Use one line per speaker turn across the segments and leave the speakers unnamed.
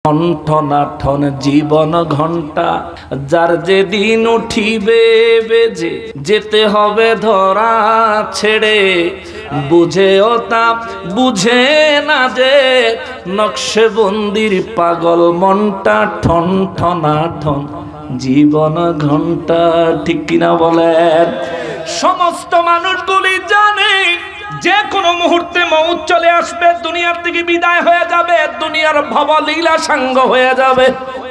ঠন জীবন ঘন্টা যার যেদিন উঠিবে বেজে যেতে হবে ধরা ছেড়ে বুঝেও তা বুঝে না যে নকশবন্দির পাগল মনটা ঠন জীবন ঘন্টা। ঠিক কিনা বলেন? সমস্ত মানুষগুলি জানে যে কোনো মুহূর্তে মৌত চলে আসবে, দুনিয়ার থেকে বিদায় হয়ে যাবে, দুনিয়ার ভবলীলা সাঙ্গ হয়ে যাবে।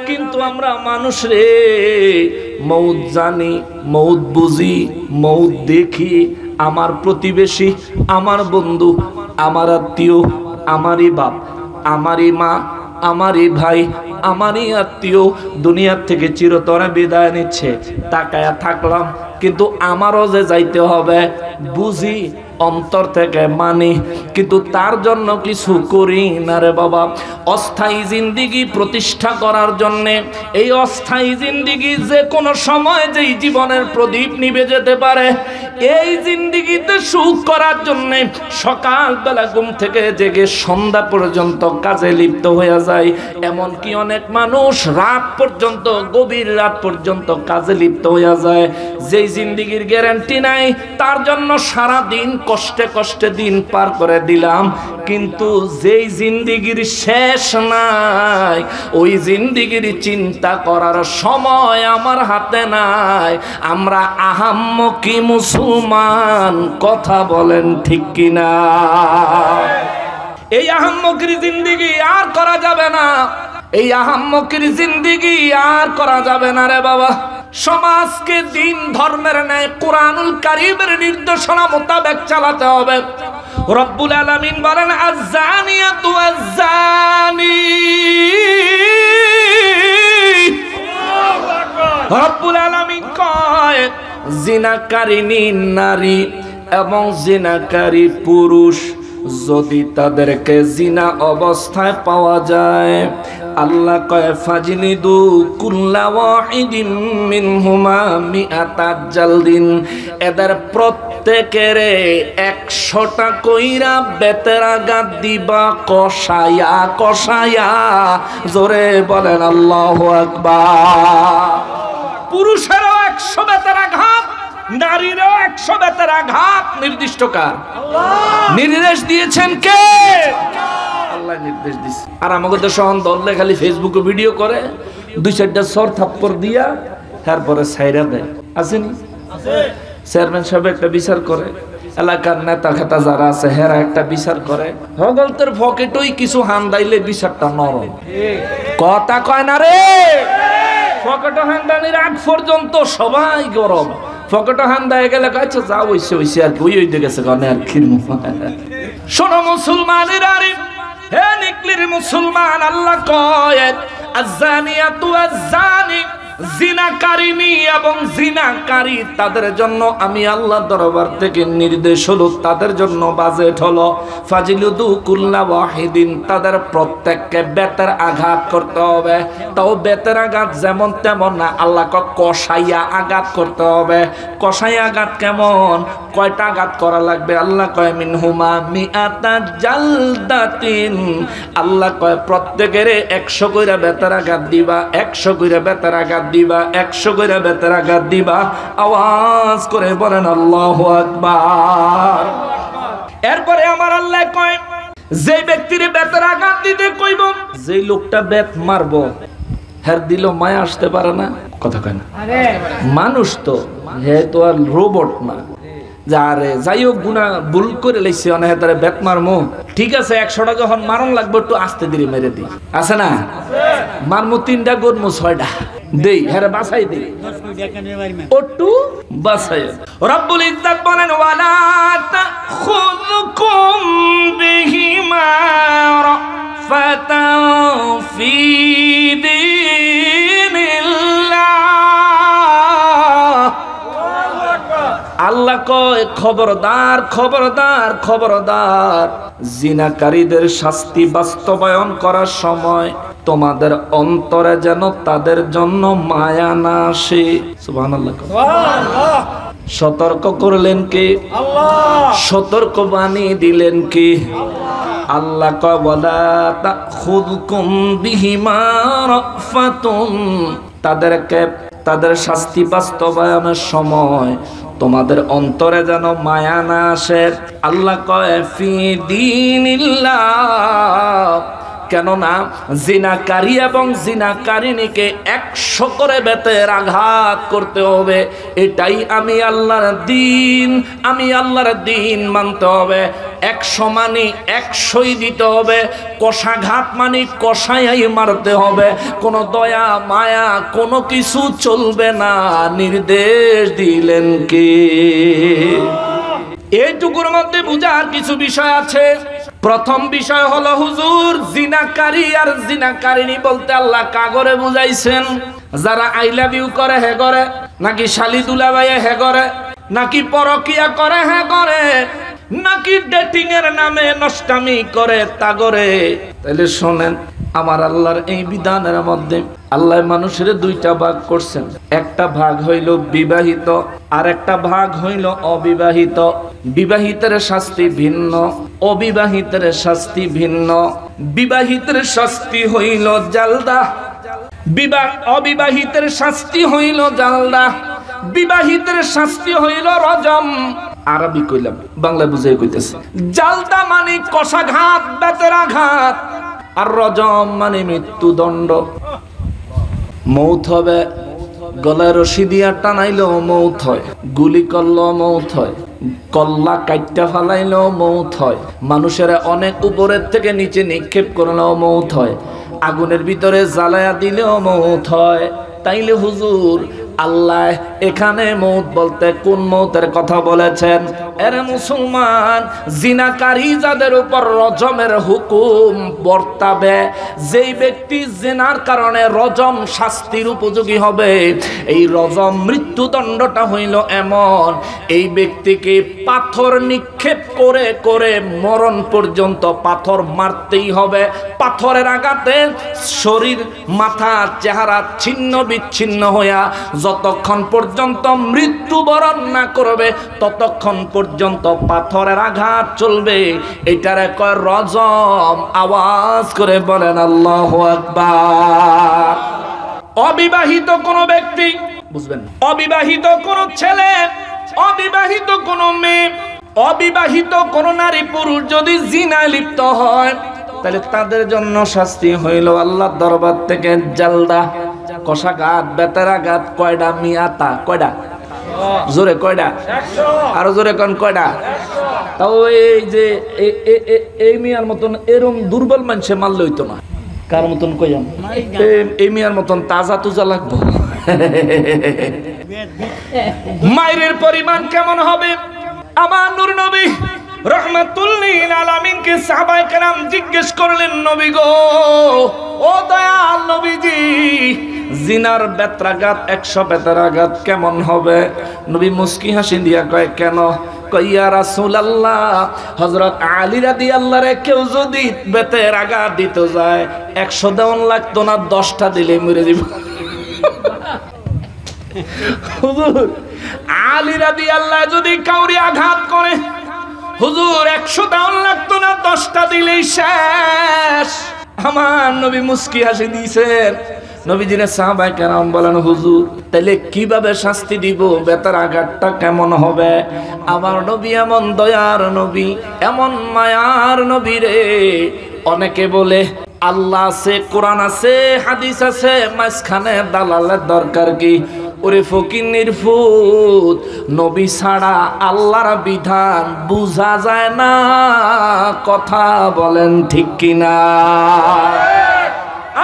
কিন্তু আমরা মানুষ রে, মৌত জানি, মৌত বুঝি, মৌত দেখি। আমার প্রতিবেশী, আমার বন্ধু, আমার আত্মীয়, আমারই বাপ, আমারই মা, আমারই ভাই, আমারই আত্মীয় দুনিয়ার থেকে চিরতরে বিদায় নিচ্ছে। তাকায়া থাকলাম, কিন্তু আমারও যে যাইতে হবে বুঝি, অন্তর থেকে মানি, কিন্তু তার জন্য কিছু করি না রে বাবা। অস্থায়ী জিন্দিগি প্রতিষ্ঠা করার জন্যে, এই অস্থায়ী জিন্দিগি যে কোনো সময় যেই জীবনের প্রদীপ নিভে যেতে পারে, এই জিন্দিগিতে সুখ করার জন্যে সকালবেলা ঘুম থেকে জেগে সন্ধ্যা পর্যন্ত কাজে লিপ্ত হয়ে যায়। এমনকি অনেক মানুষ রাত পর্যন্ত, গভীর রাত পর্যন্ত কাজে লিপ্ত হয়ে যায়। যেই জিন্দিগির গ্যারান্টি নাই, তার জন্য সারা দিন কষ্টে কষ্টে দিন পার করে দিলাম। কিন্তু যেই জিন্দিগির শেষ নাই, ওই জিন্দিগির চিন্তা করার সময় আমার হাতে নাই। আমরা আহাম্মকি মুসলমান, কথা বলেন ঠিক কিনা? এই আহাম্মকির জিন্দিগি আর করা যাবে না, এই আহাম্মকির জিন্দিগি আর করা যাবে না রে বাবা। সমাজকে দিন ধর্মের ন্যায় কুরআনুল কারীমের নির্দেশনা মোতাবেক চালাতে হবে। রব্বুল আলামিন বলেন, আয-যানিয়াতু আয-যানি, রব্বুল আলামিন কয় জিনাকারিনী নারী এবং জিনাকারী পুরুষ যদি তাদেরকে জিনা অবস্থায় পাওয়া যায়, আল্লাহ কয় ফাজলিদু কুল্লা ওয়াহিদিন মিনহুমা মিআতা জালদিন, এদের প্রত্যেকের 100টা কইরা বেতেরাঘাত দিবা, কষায়া কষায়া। জোরে বলেন আল্লাহু আকবার। পুরুষেরও 100 বেতেরাঘাত, নারীরও 100 বেতেরাঘাত নির্দিষ্ট কার? নির্দেশ দিয়েছেন কে? আল্লাহ নির্দেশ দিয়েছে। আর আমাকে তো সহন দললে খালি ফেসবুকে ভিডিও করে, 2-4টা সর থাপ্পড় দিয়া তারপরে ছাইরা দেয়। আসেনি? চেয়ারম্যান সাহেব একটা বিচার করে, এলাকার নেতা খেতা যারা আছে হেরা একটা বিচার করে, হগলতের পকেটই কিছু হান দাইলে বিচারটা নরম। কথা কয় না রে, পকেটে হান্দানির আগ পর্যন্ত সবাই গরম। পকেটে হান্দা গেলে কাছে যা হইছে হইছে, আর কি ওই গেছে কারণে আর কি। শোনো মুসলমানের আরে, হে নিকলির মুসলমান, আল্লাহ কয় আয-যানিয়াতু আয-যানি, জিনাকারিনী এবং জিনাকারী, তাদের জন্য আমি আল্লাহ দরবার থেকে নির্দেশ হলো, তাদের জন্য বাজেট হলো ফাজিলুদু কুল্লা ওয়াহিদিন, তাদের প্রত্যেককে বেতের আঘাত করতে হবে। তাও বেতের আঘাত যেমন তেমন না, আল্লাহ কষাইয়া আঘাত করতে হবে। কষাইয়া আঘাত কেমন? কয়টা আঘাত করা লাগবে? আল্লাহ কয় মিনহুমা মিআতা জালদাতিন, আল্লাহ কয় প্রত্যেকের 100 কইরা বেতের আঘাত দিবা, 100 কইরা বেতের আঘাত দিবা, 100 কইরা বেতের আঘাত দিবা। আওয়াজ করে বলেন আল্লাহু আকবার। এরপরে আমার আল্লাহ কয়, যে ব্যক্তির বেতের আঘাত দিতে কইব, যেই লোকটা বেত মারবো হের দিল মায়া আসতে পারে না? কথা কয় না? মানুষ তো, হে তো আর রোবট না। যারে যাই হোক গুনাহ ভুল করে লাইছে, অনেক তারে বেত মারমু, ঠিক আছে 100টা যখন মারণ লাগবে একটু আস্তে ধীরে মেরে দিই, আছে না? মারমু 3টা গরমু 6টা দেই, হেরে বাছাই দেই, ওটু বাছাই। রব্বুল ইজ্জত বলেন, ওয়ালা তাখুযুকুম বিহিমা রাফাতাও ফি দীনিল্লাহ। আল্লাহ কয় খবরদার খবরদার খবরদার, জিনাকারীদের শাস্তি বাস্তবায়ন করার সময় তোমাদের অন্তরে যেন তাদের জন্য মায়া না আসে। সুবহানাল্লাহ। সতর্ক করলেন কে? আল্লাহ। সতর্ক বাণী দিলেন কে? আল্লাহ কয় ওয়ালা তাখুযকুম বিহিমা রাফাতুন, তাদেরকে তাদের শাস্তি বাস্তবায়নের সময় তোমাদের অন্তরে যেন মায়া না আসে। আল্লাহ কয় ফি দীনিল্লাহ, কেননা জিনাকারী এবং জিনাকারিনীকে 100 করে বেতের আঘাত করতে হবে। এটাই আমি আল্লাহর দিন, আমি আল্লাহর দিন মানতে হবে। 100 মানে 100ই দিতে হবে, কষাঘাত মানে কষাই মারতে হবে, কোনো দয়া মায়া কোনো কিছু চলবে না। নির্দেশ দিলেন কে? এইটুকুর মধ্যে বুঝার কিছু বিষয় আছে। প্রথম বিষয় হলো হুজুর, জিনাকারী আর জিনাকারিনী বলতে আল্লাহ কাগরে বুঝাইছেন? যারা আই লাভ ইউ করে হে করে, নাকি শালি দুলাভাইয়ে হে করে, নাকি পরকিয়া করে হে করে, নাকি ডেটিং এর নামে নষ্টামি করে তা করে? তাহলে শোনেন, আমার আল্লাহর এই বিধানের মধ্যে আল্লাহ মানুষের 2টা ভাগ করছেন। একটা ভাগ হইল বিবাহিত, আর একটা ভাগ হইল অবিবাহিত। বিবাহিতের শাস্তি ভিন্ন, অবিবাহিতের শাস্তি ভিন্ন। বিবাহিতের শাস্তি হইল জালদা, অবিবাহিতের শাস্তি হইল জালদা, বিবাহিতের শাস্তি হইল রজম। আরবি কইলাম, বাংলা বুঝাই কইতেছে। জালদা মানে কষাঘাত, বেতের আঘাত, আর রজম মানে মৃত্যুদণ্ড। মৌত হবে, গলায় রশি দিয়া টানাইলেও মৌত হয়, গুলি করলেও মৌত হয়, কল্লা কাইটটা ফালাইলেও মৌত হয়, মানুষেরা অনেক উপরের থেকে নিচে নিক্ষেপ করলেও মৌত হয়, আগুনের ভিতরে জ্বালায়া দিলেও মৌত হয়। তাইলে হুজুর আল্লাহ এখানে মৌত বলতে কোন মৌতের কথা বলেছেন? এরে মুসলমান, জিনাকারী যাদের উপর রজমের হুকুম বর্তাবে, যেই ব্যক্তি জিনার কারণে রজম শাস্তির উপযোগী হবে, এই রজম মৃত্যুদণ্ডটা হইল এমন, এই ব্যক্তিকে পাথর নিক্ষেপ করে করে মরণ পর্যন্ত পাথর মারতেই হবে। পাথরের আঘাতে শরীর, মাথা, চেহারা ছিন্ন বিচ্ছিন্ন হইয়া যতক্ষণ পর্যন্ত মৃত্যুবরণ না করবে ততক্ষণ পর্যন্ত পাথরের আঘাত চলবে। এটারে কয় রজম। আওয়াজ করে বলেন আল্লাহু আকবার। অবিবাহিত কোনো ব্যক্তি, বুঝবেন, অবিবাহিত কোনো ছেলে, অবিবাহিত কোনো মেয়ে, অবিবাহিত কোনো নারী পুরুষ যদি জিনায় লিপ্ত হয়, তাহলে তাদের জন্য শাস্তি হইল আল্লাহর দরবার থেকে জালদা, কষাঘাত, বেতের আঘাত। কয়টা মিয়াতা? কয়টা? জোরে কয়টা? আরো জোরে কোন কয়টা? তাও এই যে এই মিয়ার মতন এরম দুর্বল মানুষে মারলে হইতো না। কার মতন কইয়াম? এই মিয়ার মতন তাজা তুজা লাগবো। মায়ের পরিমাণ কেমন হবে? আমার নূর নবী রহমাতুল লিল আলামিনকে সাহাবায়ে কেরাম জিজ্ঞেস করলেন, নবী গো, ও দয়াল নবীজি, জিনার বেত্রাঘাত 100 বেত্রাঘাত কেমন হবে? নবী মুস্কি হাসি দিয়া কয়, কেন? কয়, ইয়া রাসূলুল্লাহ, হযরত আলী রাদিয়াল্লাহু রে কেউ যদি বেতের আঘাত দিতে যায় 100 দেওয়ান লাগতো না, 10টা দিলে মরে যাব। হুজুর, আলী রাদিয়াল্লাহু যদি কাউরি আঘাত করে, হুজুর 100 দেওয়ান লাগতো না, 10টা দিলেই শেষ। আমার নবী মুস্কি হাসি দিয়েছেন। নবীজির সাহাবায়ে কেরাম বলেন, হুজুর তাহলে কিভাবে শাস্তি দিব? বেতার আঘাতটা কেমন হবে? আমার নবী এমন দয়ার নবী, এমন মায়ার নবী রে। অনেকে বলে আল্লাহ আছে, কোরআন আছে, হাদিস আছে, মাঝখানে দালালের দরকার কি? ওরে ফকিন্নির ফুত, নবী ছাড়া আল্লাহর বিধান বুঝা যায় না। কথা বলেন ঠিক কিনা?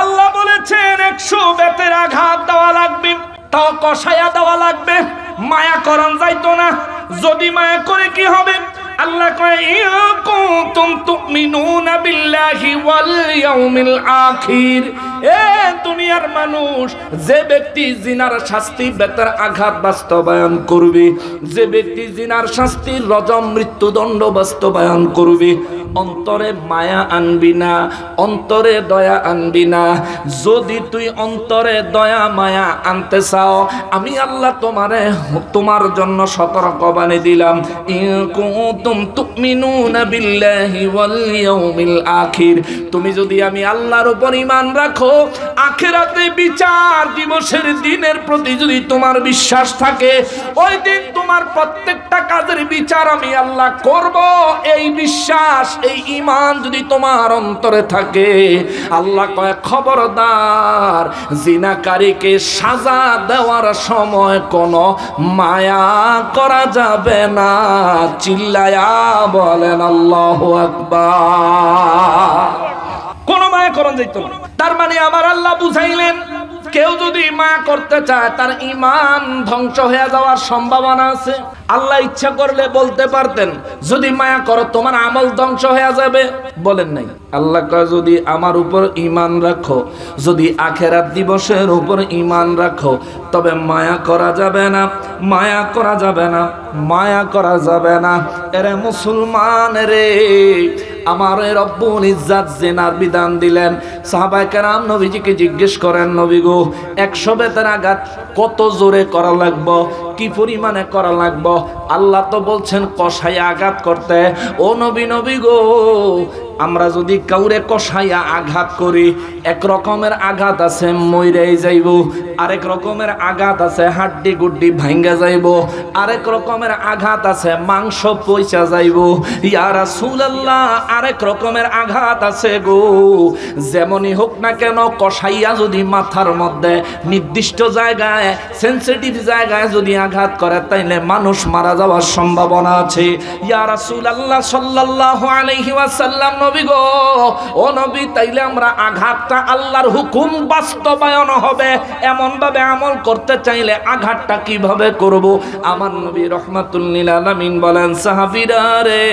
আল্লাহ বলেছেন 100 বেতের আঘাত দেওয়া লাগবে, তাও কষায়া দেওয়া লাগবে, মায়া করন যাইতো না। যদি মায়া করে কি হবে? আল্লাহ কয়, ইয়া কুনতুম তুমিনুনা বিল্লাহি ওয়াল ইয়াউমিল আখির, এ দুনিয়ার মানুষ, যে ব্যক্তি জিনার শাস্তি বেতার আঘাত বাস্তবায়ন করবে, যে ব্যক্তি জিনার শাস্তির রজম মৃত্যুদণ্ড বাস্তবায়ন করবে, অন্তরে মায়া আনবি না, অন্তরে দয়া আনবি না। যদি তুই অন্তরে দয়া মায়া আনতে চাও, আমি আল্লাহ তোমার জন্য সতর্কবাণী দিলাম। ইন কুনতুম তুমিনুনা বিল্লাহি ওয়াল ইয়াউমিল আখির, তুমি যদি আমি আল্লাহর উপর ঈমান রাখো, আখিরাতে বিচার দিবসের দিনের প্রতি যদি তোমার বিশ্বাস থাকে, ওই দিন তোমার প্রত্যেকটা কাজের বিচার আমি আল্লাহ করব, এই বিশ্বাস এই ঈমান যদি তোমার অন্তরে থাকে, আল্লাহ কয় খবরদার জিনাকারীকে সাজা দেওয়ার সময় কোনো মায়া করা যাবে না। চিল্লায়া বলেন আল্লাহু আকবার। কোন মায়া করণ যাইতো না। তার মানে আমার আল্লাহ বুঝাইলেন, কেউ যদি মায়া করতে চায় তার ঈমান ধ্বংস হয়ে যাওয়ার সম্ভাবনা আছে। আল্লাহ ইচ্ছা করলে বলতে পারতেন, যদি মায়া করো তোমার আমল ধ্বংস হয়ে যাবে, বলেন নাই। আল্লাহ কয় যদি আমার উপর ঈমান রাখো, যদি আখিরাত দিবসের উপর ঈমান রাখো, তবে মায়া করা যাবে না, মায়া করা যাবে না, মায়া করা যাবে না। এরে মুসলমান রে, আমার রব্বুল ইজ্জাত জিনার বিধান দিলেন। সাহাবায়ে কেরাম নবীজিকে জিজ্ঞেস করেন, নবী গো 100 বেতের আঘাত কত জোরে করা লাগবে, কি পরিমাণে করা লাগবে? আল্লাহ তো বলছেন কষাইয়া আঘাত করতে। ও নবী গো, আমরা যদি কাউরে কষাইয়া আঘাত করি, এক রকমের আঘাত আছে মইরাই যাইব, আরেক রকমের আঘাত আছে হাড্ডি গুড্ডি ভাঙ্গা যাইব, আরেক রকমের আঘাত আছে মাংস পয়সা যাইব। ইয়া রাসূলুল্লাহ, আরেক রকমের আঘাত আছে গো, যেমনই হোক না কেন কষাইয়া যদি মাথার মধ্যে নির্দিষ্ট জায়গায় সেনসিটিভ জায়গায় যদি আঘাত করে, তাইলে মানুষ মারা যাওয়ার সম্ভাবনা আছে। ইয়া রাসূলুল্লাহ সাল্লাল্লাহু আলাইহি ওয়াসাল্লাম, নবী গো, ও নবী, তাইলে আমরা আঘাতটা আল্লাহর হুকুম বাস্তবায়ন হবে এমন ভাবে আমল করতে চাইলে আঘাতটা কিভাবে করব? আমার নবী রাহমাতুল লিল আলামিন বলেন, সাহাবীরা রে,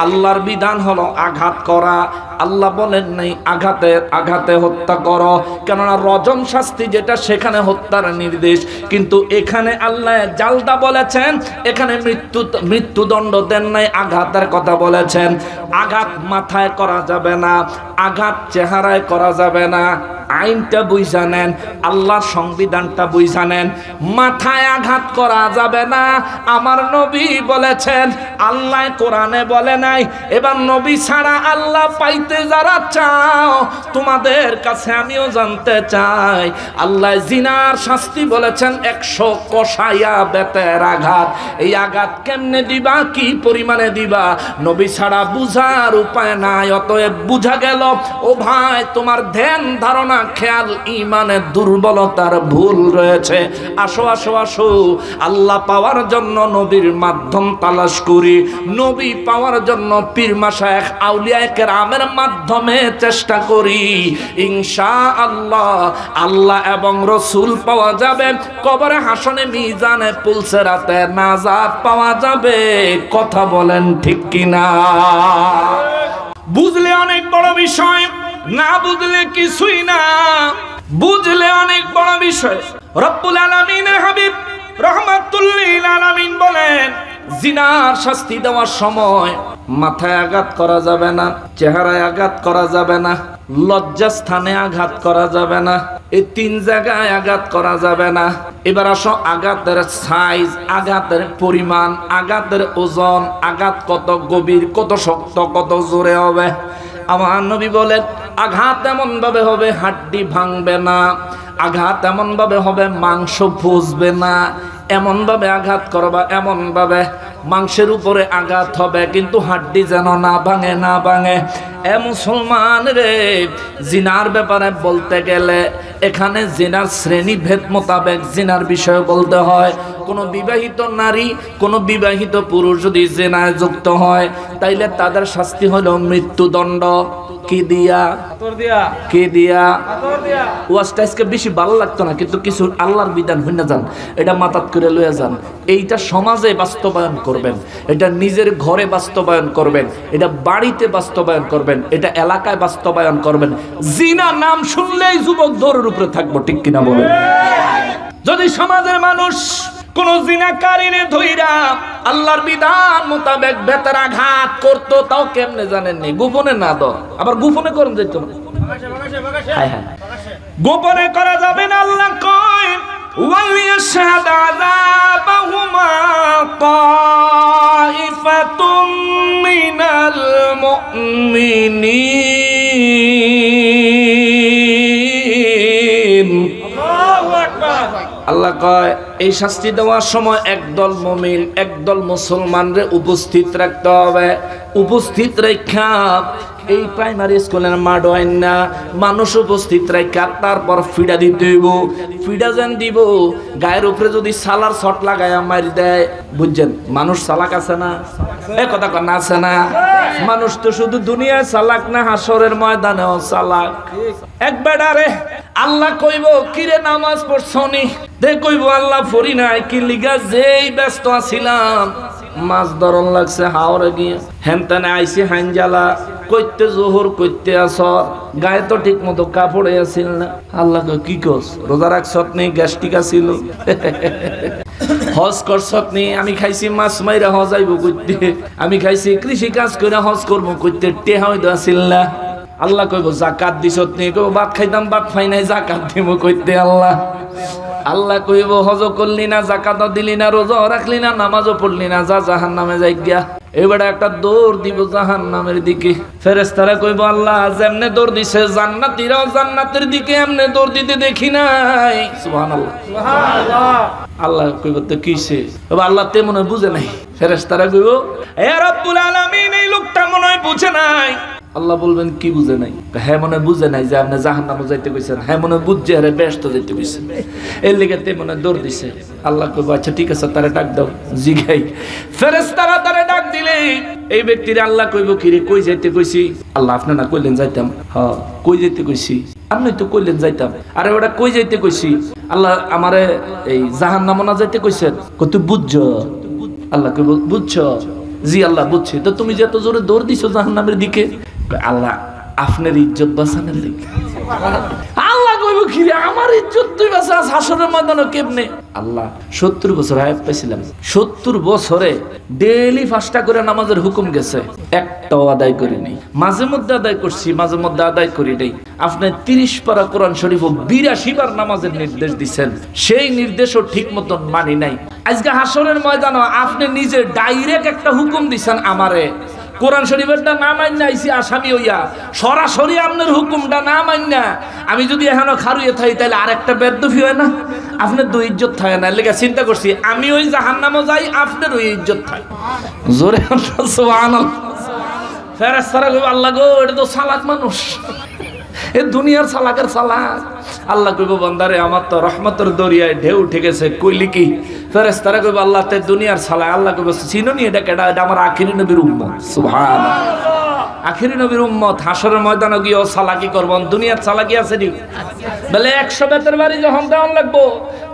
আল্লাহর বিধান হলো আঘাত করা। আল্লাহ বলেন নাই আঘাতে হত্যা করো, কেননা রজম শাস্তি যেটা সেখানে হত্যার নির্দেশ, কিন্তু এখানে আল্লাহ জালদা বলেছেন, এখানে মৃত্যুদণ্ড দেন নাই, আঘাতের কথা বলেছেন। আঘাত মাথায় করা যাবে না, আঘাত চেহারায় করা যাবে না। আইনটা বুঝা নেন, আল্লাহর সংবিধানটা বুঝা নেন। মাথায় আঘাত করা যাবে না, আমার নবী বলেছেন, আল্লাহ কোরআনে বলে নাই। এবার নবী ছাড়া আল্লাহ পাইতে যারা চাও, তোমাদের কাছে আমিও জানতে চাই, আল্লাহ জিনার শাস্তি বলেছেন 100 কষাইয়া বেতের আঘাত। এই আঘাত কেমনে দিবা, কি পরিমাণে দিবা, নবী ছাড়া বুঝার উপায় নাই। অতএব বুঝা গেল, ও ভাই, তোমার ধ্যান ধারণা খেয়াল ঈমানের দুর্বলতার ভুল রয়েছে। আসো আসো আসো, আল্লাহ পাওয়ার জন্য নবীর মাধ্যম তালাশ করি, নবী পাওয়ার জন্য পীর মাশায়েখ আউলিয়ায়ে কেরামের মাধ্যমে চেষ্টা করি। ইনশাআল্লাহ আল্লাহ এবং রসুল পাওয়া যাবে, কবরে হাসনে মিজানে পুলসেরাতে নাজাত পাওয়া যাবে। কথা বলেন ঠিক কিনা? বুঝলে অনেক বড় বিষয়, না বুঝলে কিছুই না। বুঝলে অনেক বড় বিষয়। রব্বুল আলামিনের হাবিব রাহমাতুল লিল আলামিন বলেন, জিনার শাস্তি দেওয়ার সময় মাথায় আঘাত করা যাবে না, চেহারায় আঘাত করা যাবে না, লজ্জাস্থানে আঘাত করা যাবে না, এই 3 জায়গায় আঘাত করা যাবে না। এবার আসো আঘাতের সাইজ, আঘাতের পরিমাণ, আঘাতের ওজন, আঘাত কত গভীর, কত শক্ত, কত জোরে হবে। আমার নবী বলেন, আঘাত এমন ভাবে হবে হাড্ডি ভাঙবে না, আঘাত এমন ভাবে হবে মাংস বুঝবে না, এমন ভাবে আঘাত করবা, এমন ভাবে মাংসের উপরে আঘাত হবে, কিন্তু হাড্ডি যেন না ভাঙে, না ভাঙে। এ মুসলমান রে, জিনার ব্যাপারে বলতে গেলে এখানে জিনার শ্রেণী ভেদ মোতাবেক জিনার বিষয় বলতে হয়। কোনো বিবাহিত নারী, কোনো বিবাহিত পুরুষ যদি জিনায় যুক্ত হয়, তাইলে তাদের শাস্তি হলো মৃত্যুদণ্ড। কি দিয়া? কি দিয়া? ওয়াজটা আজকে বেশি ভালো লাগতো না, কিন্তু কিছু আল্লাহর বিধান হই না যান, এটা মাথাত করে লইয়া যান। এইটা সমাজে বাস্তবায়ন করবেন, এটা নিজের ঘরে বাস্তবায়ন করবেন, এটা বাড়িতে বাস্তবায়ন করবেন, এটা এলাকায় বাস্তবায়ন করবেন। জিনা নাম শুনলেই যুবক দৌড়ের উপরে থাকবো, ঠিক কিনা বলেন? যদি সমাজের মানুষ কোন জিনাকারীরে ধইরা আল্লাহর বিধান মোতাবেক বেতের আঘাত করতো, তাও কেমনে জানেননি? গোপনে না দ, আবার গোপনে করুন যেত না, গোপনে করা যাবে না। আল্লাহ কয় ওয়ালিয়াশহাদ আযাবাহুমা তাইফাতুম মিনাল মুমিনিন। আল্লাহ কয় এই শাস্তি দেওয়ার সময় একদল মুমিন, একদল মুসলমানরে উপস্থিত রাখতে হবে। উপস্থিত রেখা এই প্রাইমারি স্কুলের মাঠ হয় না, মানুষ উপস্থিত রেখা তারপর ফিডা দিতে হইব। ফিডা যেন দিব, গায়ের উপরে যদি সালার শট লাগায় মারি দেয়, বুঝছেন? মানুষ চালাক আছে না? এ কথা কন আছে না? মানুষ তো শুধু দুনিয়ায় চালাক না, হাসরের ময়দানেও চালাক। এক বেড়ারে আল্লাহ কইব কিরে নামাজ পড়ছনি? দে কইব আল্লাহ পড়ি নাই। কি লিগা? যেই ব্যস্ত আছিলাম, মাছ ধরন লাগছে হাওড়ে গিয়ে, হেনতেনে আইসি হাইনজালা কইতে জোহর কইতে আসর, গায়ে তো ঠিক মতো কাপড়ে আসিল না। আল্লাহ কি কস? রোজা রাখছত নেই, গ্যাস্ট্রিক আসিল। হজ করছত নেই, আমি খাইছি মাছ মাইরা হজ আইব কইতে, আমি খাইছি কৃষি কাজ করে হজ করবো কইতে, টেহা হইতো আসিল না। আল্লাহ কইব জাকাত দিছত নেই, কইব ভাত খাইতাম ভাত খাই নাই, জাকাত দিব কইতে। আল্লাহ আল্লাহ কইব হজ করলি না, জাকাতও দিলি না, রোজাও রাখলি না, নামাজও পড়লি না, যা জাহান্নামে যাই গিয়া। এবারে একটা দৌড় দিব জাহান্নামের দিকে। ফেরেশতারা কইব আল্লাহ যেমনে দৌড় দিছে জান্নাতীরাও জান্নাতের দিকে এমনে দৌড় দিতে দেখি নাই। সুবহানাল্লাহ, সুবহানাল্লাহ। আল্লাহ কইব তো কিসে? আল্লাহ তে মনে বুঝে নাই। ফেরেশতারা কইব হে রব্বুল আলামিন, এই লোকটা মনে হয় বুঝে নাই। আল্লাহ বলবেন কি বুঝে নাই? হ্যাঁ মনে বুঝে নাই যে আপনি জাহান্নামে যাইতে কইছেন। হ্যাঁ মনে বুঝছে, আরে ব্যস্ত যাইতে কইছেন, এর লেগে তে মনে দৌড় দিছে। আল্লাহ কইব আচ্ছা ঠিক আছে, তারে ডাক দাও, জিগাই। ফেরেশতারা তারে ডাক দিলে এই ব্যক্তিরে আল্লাহ কইব কি রে, কই যাইতে কইছি? আল্লাহ আপনি না কইলেন যাইতাম? হ্যাঁ কই যাইতে কইছি? আপনি তো কইলেন যাইতাম। আরে ওটা কই যাইতে কইছি? আল্লাহ আমারে এই জাহান্নামে না যাইতে কইছেন। কই তুই বুঝছো? আল্লাহ কইব বুঝছো? জি আল্লাহ বুঝছি। তো তুমি যে এত জোরে দৌড় দিছো জাহান্নামের দিকে? আল্লাহ আপনার ইজ্জত বাঁচানোর লেগে। আল্লাহ কইব কি রে, আমার ইজ্জত তুই বাঁচাস হাসরের ময়দানে কেমনে? আল্লাহ 70 বছর হায়াত পাইছিলাম, 70 বছরে ডেইলি 5টা করে নামাজের হুকুম গেছে, একটাও আদায় করিনি। মাঝে মধ্যে আদায় করছি, মাঝে মধ্যে আদায় করি নাই। আপনি 30 পারা কোরআন শরীফ ও 82 বার নামাজের নির্দেশ দিচ্ছেন, সেই নির্দেশও ঠিক মতন মানি নাই। আজকে হাসরের ময়দানে আপনি নিজে ডাইরেক্ট একটা হুকুম দিচ্ছেন আমারে, কোরআন শরীফেরটা না মাইন্না আইছি আসামি হইয়া, সরাসরি আপনার হুকুমটা না মাইন্না আমি যদি এখনো খারুয়ে থাকি, তাহলে আরেকটা বেদফি হয় না? আপনার দুই ইজ্জত থাকে না। লেগে চিন্তা করছি আমি ওই জাহান্নামে যাই, আপনার ওই ইজ্জত থাকে। জোরে সুবহানাল্লাহ। ফেরেশতারা কইব আল্লাহ গো, এটা তো চালাক মানুষ, এ দুনিয়ার চালাকের চালাক। আল্লাহ কইব বান্দারে আমার তো রহমতের দরিয়ায় ঢেউ উঠে গেছে, কইলি কি? ফেরেশতারা কইব আল্লাহ তে দুনিয়ার চালাক। আল্লাহ কইব চিনোনি এটা কেডা? এটা আমার আখিরি নবীর উম্মত। সুবহানাল্লাহ, আখিরি নবীর উম্মত। হাসরের ময়দানে গিয়ে চালাকি করবেন, দুনিয়ার চালাকি আছে নি? বলে 100 বেতের বাড়ি যখন দেওয়ান লাগবো,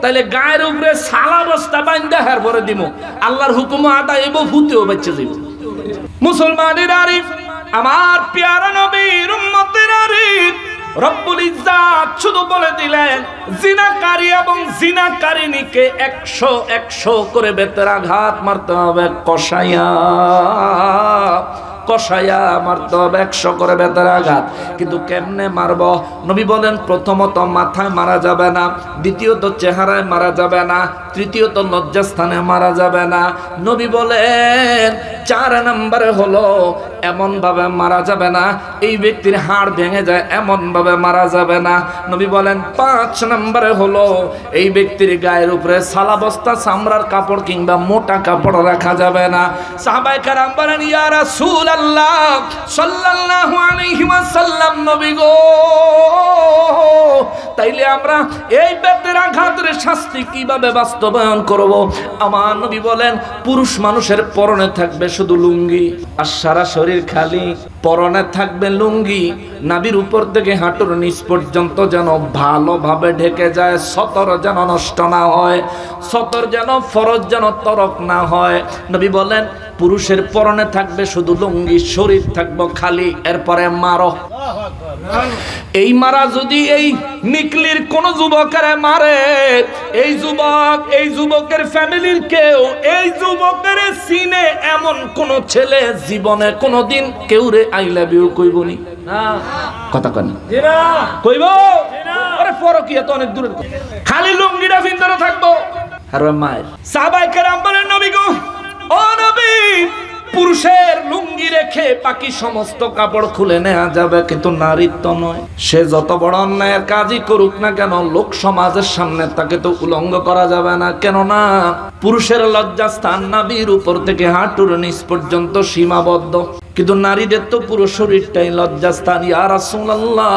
তাইলে গায়ের উপরে সালা বস্তা বাইন্দা হার পরে দিব, আল্লাহর হুকুম আদায় হইব, ভূতেও বাচ্চা যাইব। মুসলমানের আরিফ, আমার পেয়ারা নবীর উম্মতের আরিফ, রব্বুল ইজ্জাত শুধু বলে দিলেন জিনাকারী এবং জিনাকারিনীকে 100 করে বেতের আঘাত মারতে হবে, কষাইয়া কষাইয়া মারতে হবে 100 করে বেতের আঘাত। কিন্তু কেমনে মারব? নবী বলেন প্রথমত মাথায় মারা যাবে না, দ্বিতীয়ত চেহারায় মারা যাবে না, তৃতীয়ত লজ্জাস্থানে মারা যাবে না। নবী বলেন 4 নম্বরে হলো এমন ভাবে মারা যাবে না এই ব্যক্তির হাড় ভেঙে যায়, এমন ভাবে মারা যাবে না। নবী বলেন 5 নম্বরে হলো এই ব্যক্তির গায়ের উপরে সালা বস্তা চামড়ার কাপড় কিংবা মোটা কাপড় রাখা যাবে না। সাহাবায়ে কেরাম বলেন ইয়া রাসূলুল্লাহ সাল্লাল্লাহু আলাইহি ওয়াসাল্লাম, নবী গো তাইলে আমরা এই বেতের আঘাতের শাস্তি কিভাবে বাস্তবায়ন করব? আমার নবী বলেন পুরুষ মানুষের পরনে থাকবে শুধু লুঙ্গি আর সারা শরীর খালি, পরনে থাকবে লুঙ্গি, নাভির উপর থেকে হাঁটুর নিচ পর্যন্ত যেন ভালোভাবে ঢেকে যায়, সতর যেন নষ্ট না হয়, সতর যেন ফরজ যেন তরক না হয়। নবী বলেন পুরুষের পরনে থাকবে শুধু লুঙ্গি, শরীর থাকবে খালি। এরপরে মারো, এই মারা যদি এই নিকলির কোন যুবকেরে মারে, এই যুবকের ফ্যামিলির কেউ এই যুবকের সিনে এমন কোন ছেলে জীবনে কোনদিন কেউ রে আই লাভ ইউ কইবনি না, কথা কন কইব? আরে ফরকিয়া তো অনেক দূরের, খালি লুঙ্গিটা ভিতরে থাকবো। আর মায়ের সাহাবায়ে কেরাম বলেন নবী গো, ও নবী, পুরুষের লুঙ্গি রেখে বাকি সমস্ত কাপড় খুলে নেওয়া যাবে, কিন্তু নারীর তো নয়। সে যত বড় অন্যায়ের কাজই করুক না কেন, লোক সমাজের সামনে তাকে তো উলঙ্গ করা যাবে না। কেননা পুরুষের লজ্জাস্থান নাভির উপর থেকে হাঁটুর নিচ পর্যন্ত সীমাবদ্ধ, কিন্তু নারীদের তো পুরো শরীরটাই লজ্জাস্থান। ইয়া রাসূলুল্লাহ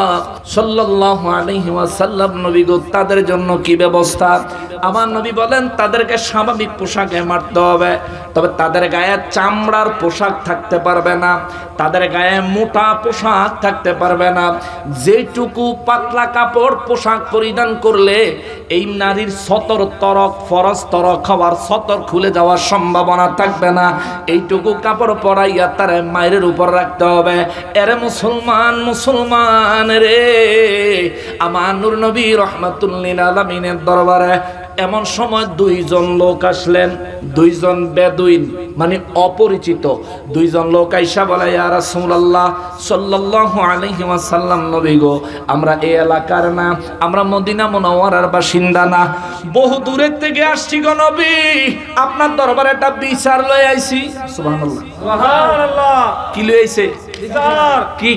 সাল্লাল্লাহু আলাইহি ওয়াসাল্লাম, নবী গো তাদের জন্য কি ব্যবস্থা? আমার নবী বলেন তাদেরকে স্বাভাবিক পোশাকে মারতে হবে, তবে তাদের গায়ে চামড়ার পোশাক থাকতে পারবে না, তাদের গায়ে মোটা পোশাক থাকতে পারবে না। যেটুকু পাতলা কাপড় পোশাক পরিধান করলে এই নারীর সতর তরক, ফরজ তরক হওয়ার, সতর খুলে যাওয়ার সম্ভাবনা থাকবে না, এইটুকু কাপড় পরাইয়া তার মায়ের উপর রাখতে হবে। এরে মুসলমান রে, আমার নূর নবী রাহমাতুল লিল আলামিনের দরবারে এমন সময় দুইজন লোক আসলেন, দুইজন বেদুইন মানে অপরিচিত দুইজন লোক আইসা বলে, ইয়া রাসূলুল্লাহ সাল্লাল্লাহু আলাইহি ওয়াসাল্লাম, নবী গো আমরা এই এলাকার না, আমরা মদিনা মুনাওয়ারার বাসিন্দা না, বহু দূরের থেকে আসছি গো নবী, আপনার দরবারে একটা বিচার লই আইছি। সুবহানাল্লাহ সুবহানাল্লাহ, কি লই আইছে? বিচার। কি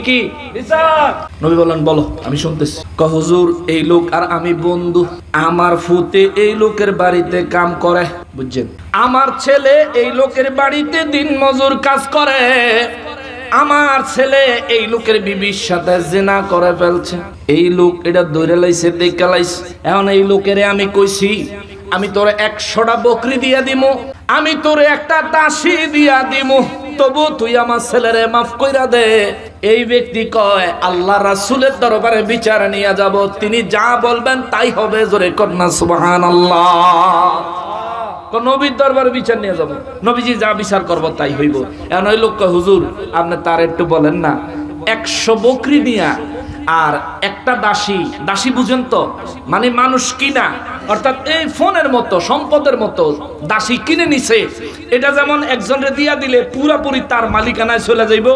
বিচার? নবী বলেন বলো, আমি শুনতেছি। কয় হুজুর, এই লোক আর আমি বন্ধু, আমার ফুতে এই লোকের বাড়িতে কাম করে, বুঝছেন? আমার ছেলে এই লোকের বাড়িতে দিন মজুর কাজ করে, আমার ছেলে এই লোকের বিবির সাথে জিনা করে ফেলছে, এই লোক এটা ধরে লাইছে, দেখা লাইছে। এখন এই লোকেরে আমি কইছি আমি তোরে 100টা বকরি দিয়া দিমু, আমি তোরে একটা দাসী দিয়া দিমু, তবু তুই আমার ছেলেরে মাফ কইরা দে। এই ব্যক্তি কয় আল্লাহ রাসূলের দরবারে বিচার নিয়ে যাব, তিনি যা বলবেন তাই হবে। জোরে কন্যা সুবহানাল্লাহ। নবীর দরবারে বিচার নিয়ে যাব, নবীজি যা বিচার করব তাই হইব। এখন ওই লোক কয় হুজুর আপনি তার একটু বলেন না, 100 বকরি নিয়া আর একটা দাসী বুঝেন তো, মানে মানুষ কিনা, অর্থাৎ এই ফোনের মতো সম্পদের মতো দাসী কিনে নিছে। এটা যেমন একজনের দিয়া দিলে পুরাপুরি তার মালিকানায় চলে যাইব,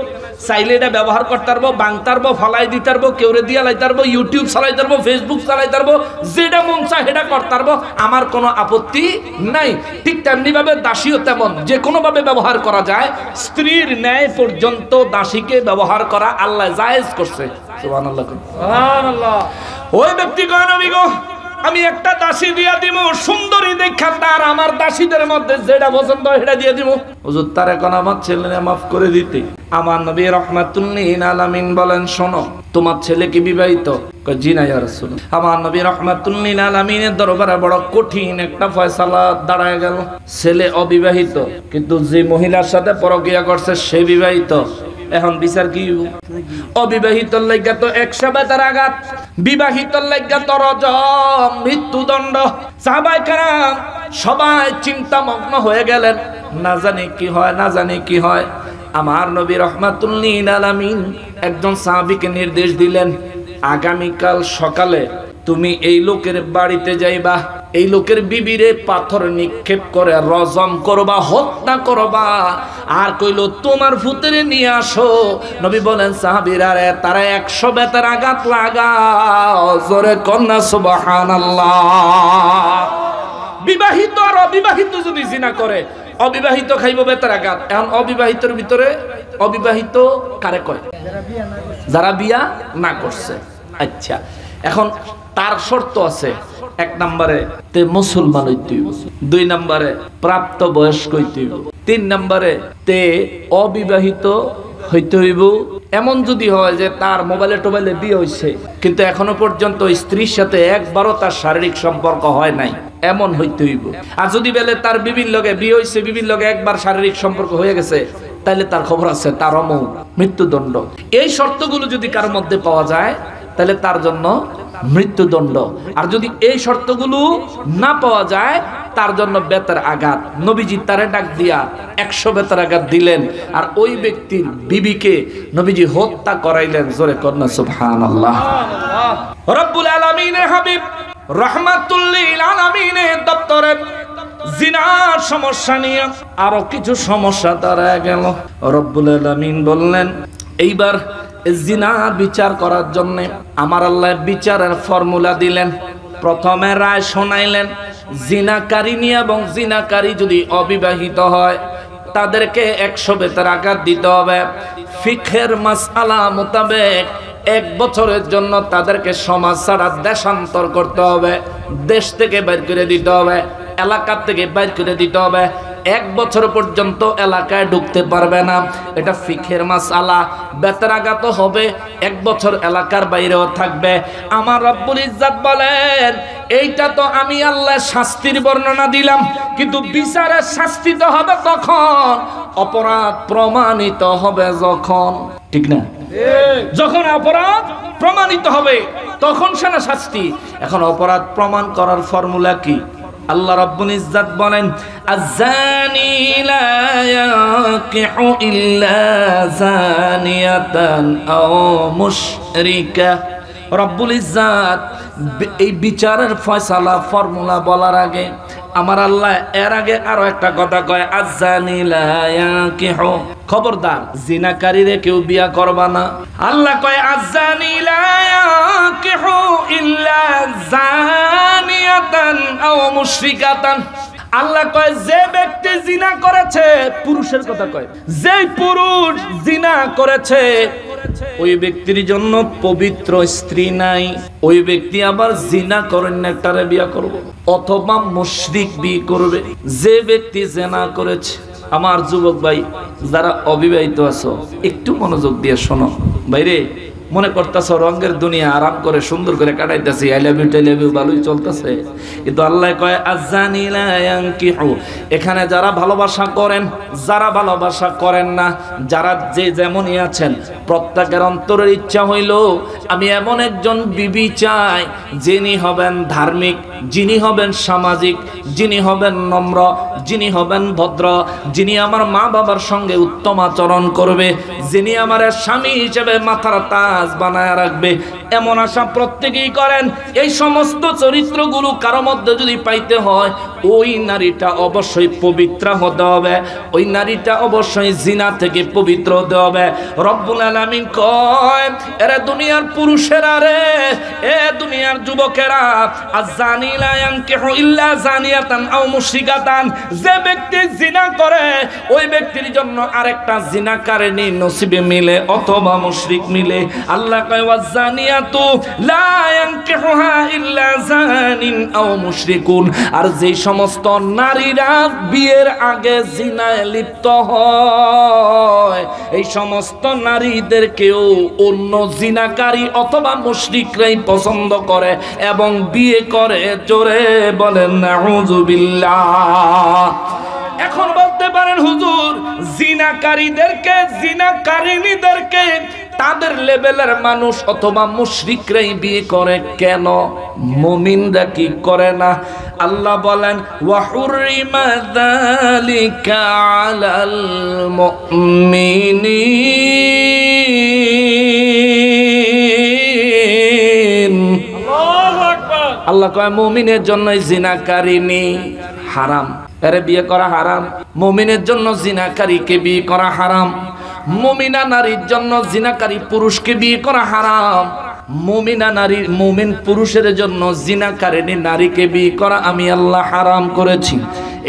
চাইলে এটা ব্যবহার করতে পারবো, বাংতে পারবো, ফালাই দিতে পারবো, কেউরে দিয়া লাইতে পারবো, ইউটিউব চালাইতে পারবো, ফেসবুক চালাইতে পারবো, যেটা মন চায় সেটা করতে পারবো, আমার কোনো আপত্তি নাই। ঠিক তেমনি ভাবে দাসীও তেমন যে কোনো ভাবে ব্যবহার করা যায়। স্ত্রীর ন্যায় পর্যন্ত দাসীকে ব্যবহার করা আল্লাহ জায়েজ করছে। সুবহানাল্লাহ সুবহানাল্লাহ। ওই ব্যক্তি কয় নবী গো আমি একটা দাসী দিয়া দিব, সুন্দরী দেখা তার আমার দাসীদের মধ্যে যেটা পছন্দ সেটা দিয়ে দিব। হুজুর তার এখন আমার ছেলে মাফ করে দিতে। আমার নবী রাহমাতুল লিল আলামিন বলেন শোনো, তোমার ছেলে কি বিবাহিত? কয় জি না ইয়া রাসূল। আমার নবী রাহমাতুল লিল আলামিনের দরবারে বড় কঠিন একটা ফয়সালা দাঁড়ায় গেল। ছেলে অবিবাহিত, কিন্তু যে মহিলার সাথে পরকীয়া করছে সে বিবাহিত। এখন বিচার কি? অবিবাহিত লাইগা তো 100 বেতার আঘাত, বিবাহিত লাইগা তো রজম, মৃত্যুদণ্ড। সাহাবায়ে কেরাম সবাই চিন্তামগ্ন হয়ে গেলেন, না জানি কি হয়, না জানি কি হয়। আমার নবী রাহমাতুল লিল আলামিন একজন সাহাবীকে নির্দেশ দিলেন, আগামীকাল সকালে তুমি এই লোকের বাড়িতে যাইবা, এই লোকের বিবিরে পাথর নিক্ষেপ করে রজম করবা, হত্যা করবা, আর কইলো তোমার ফুতেরে নিয়ে আসো। নবী বলেন সাহাবীরা রে তারা 100 বেতের আঘাত লাগাও। জোরে কন্যা সুবহানাল্লাহ। বিবাহিত আর অবিবাহিত যদি জিনা করে, অবিবাহিত খাইব বেতের আঘাত। এখন অবিবাহিতের ভিতরে অবিবাহিত কারে কয়? যারা বিয়া না করছে। আচ্ছা, এখন তার শর্ত আছে, 1 নম্বরে তে মুসলমান হইতে হইব, 2 নম্বরে প্রাপ্ত বয়স্ক হইতে হইব, 3 নম্বরে তে অবিবাহিত হইতে হইব। এমন যদি হয় যে তার মোবাইলে টোবাইলে বিয়ে হইছে কিন্তু এখনো পর্যন্ত স্ত্রীর সাথে একবারও তার শারীরিক সম্পর্ক হয় নাই, এমন হইতে হইব। আর যদি বলে তার বিভিন্ন লগে বিয়ে হইছে, বিভিন্ন লগে একবার শারীরিক সম্পর্ক হয়ে গেছে, তাহলে তার খবর আছে, তার মৃত্যুদণ্ড। এই শর্তগুলো যদি কার মধ্যে পাওয়া যায় তাহলে তার জন্য মৃত্যুদণ্ড। আর যদি এই শর্তগুলো না পাওয়া যায় তার জন্য বেতের আঘাত। নবীজি তারে ডাক দিয়া 100 বেতের আঘাত দিলেন, আর ওই ব্যক্তির বিবিকে নবীজি হত্যা করাইলেন। জোরে কন্যা সুবহানাল্লাহ। রব্বুল আলামিনের হাবিব রাহমাতুল লিল আলামিনের দপ্তরে জিনার সমস্যা নিয়ে আরো কিছু সমস্যা দাঁড়ায় গেল। রব্বুল আলামিন বললেন এইবার জিনার বিচার করার জন্য আমার আল্লাহ বিচারের ফর্মুলা দিলেন। প্রথমে রায় শোনাইলেন, জিনাকারিনী এবং জিনাকারী যদি অবিবাহিত হয় তাদেরকে 100 বেতের আঘাত দিতে হবে। ফিকহের মাসআলা মোতাবেক 1 বছরের জন্য তাদেরকে সমাজ ছাড়া দেশান্তর করতে হবে, দেশ থেকে বের করে দিতে হবে, এলাকা থেকে বের করে দিতে হবে। 1 বছর পর্যন্ত এলাকায় ঢুকতে পারবে না। এটা ফিকহের মাসআলা। বেতের আঘাত হবে, 1 বছর এলাকার বাইরেও থাকবে। আমার রব্বুল ইজ্জত বলেন এইটা তো আমি আল্লাহ শাস্তির বর্ণনা দিলাম, কিন্তু বিচারের শাস্তি তো হবে তখন অপরাধ প্রমাণিত হবে যখন, ঠিক না? যখন অপরাধ প্রমাণিত হবে তখন সেনা শাস্তি। এখন অপরাধ প্রমাণ করার ফর্মুলা কি? আল্লাহ রাব্বুল ইজ্জত বলেন আয-যানি লা ইয়াকিহু ইল্লা যানিয়াতান আও মুশরিকা। রব্বুল ইজ্জত এই বিচারের ফয়সালা ফর্মুলা বলার আগে আমার আল্লাহ এর আগে আরো একটা কথা কয়, আয-যানি লা ইয়াকিহু, খবরদার জিনাকারীরে কেউ বিয়া করবা না। আল্লাহ কয় আয-যানি লা ইয়াকিহু ইল্লা যানিয়াতান আও মুশরিকাতান। আল্লাহ কয় যে ব্যক্তি জিনা করেছে, পুরুষের কথা কয়, যে পুরুষ জিনা করেছে ওই ব্যক্তির জন্য পবিত্র স্ত্রী নাই। ওই ব্যক্তি আবার জিনা করেন না একটারে বিয়া করবে, অথবা মুশরিক বিয়ে করবে। যে ব্যক্তি জিনা করেছে, আমার যুবক ভাই যারা অবিবাহিত আছো একটু মনোযোগ দিয়ে শোনো। ভাইরে মনে করতেছো রঙের দুনিয়া আরাম করে সুন্দর করে কাটাইতেছি, আই লাভ ইউ টাই লাভ ইউ ভালোই চলতেছে, কিন্তু আল্লাহ কয় আয-যানি লা ইয়ানকিহু। এখানে যারা ভালোবাসা করেন, যারা ভালোবাসা করেন না, যারা যে যেমনই আছেন, প্রত্যেকের অন্তরের ইচ্ছা হইল আমি এমন একজন বিবি চাই যিনি হবেন ধার্মিক, যিনি হবেন সামাজিক, যিনি হবেন নম্র, যিনি হবেন ভদ্র, যিনি আমার মা বাবার সঙ্গে উত্তম আচরণ করবে, যিনি আমার স্বামী হিসেবে মাথার তাজ বানায় রাখবে। এমন আশা প্রত্যেকেই করেন। এই সমস্ত চরিত্রগুলো কারো মধ্যে যদি পাইতে হয় ওই নারীটা অবশ্যই পবিত্র হতে হবে, ওই নারীটা অবশ্যই জিনা থেকে পবিত্র হতে হবে। রব্বুল আলামিন কয় এরে দুনিয়ার পুরুষেরা রে, এ দুনিয়ার যুবকেরা, আয-যানি লা ইয়ানকিহু ইল্লা যানিয়াতান আও মুশরিকাতান। যে ব্যক্তি জিনা করে ওই ব্যক্তির জন্য আরেকটা জিনাকারিনী নসিবে মিলে অথবা মুশরিক মিলে। আল্লাহ কয় ওয়াজ-যানিয়াতু লা ইয়ানকিহুহা ইল্লা যানিন আও মুশরিকুন। আর যে সমস্ত নারীরা বিয়ের আগে জিনায় লিপ্ত হয় এই সমস্ত নারীদেরকেও অন্য জিনাকারী অথবা মুশরিকরাই পছন্দ করে এবং বিয়ে করে। জোরে বলেন নাউযুবিল্লাহ। এখন বলতে পারেন হুজুর জিনাকারীদেরকে, জিনাকারিনীদেরকে তাদের লেভেলের মানুষ অথবা মুশরিকরাই বিয়ে করে কেন, মুমিনরা কি করে না? আল্লাহ বলেন ওয়া হুররিমা যালিকা আলাল মুমিনিন। আল্লাহু আকবার। আল্লাহ কয় মুমিনের জন্য জিনাকারিনী হারাম, এর বিয়ে করা হারাম। মুমিনের জন্য জিনাকারীকে বিয়ে করা হারাম। মুমিনা নারীর জন্য জিনাকারী পুরুষকে বিয়ে করা হারাম। মুমিনা নারী, মুমিন পুরুষের জন্য জিনাকারিনী নারীকে বিয়ে করা আমি আল্লাহ হারাম করেছি।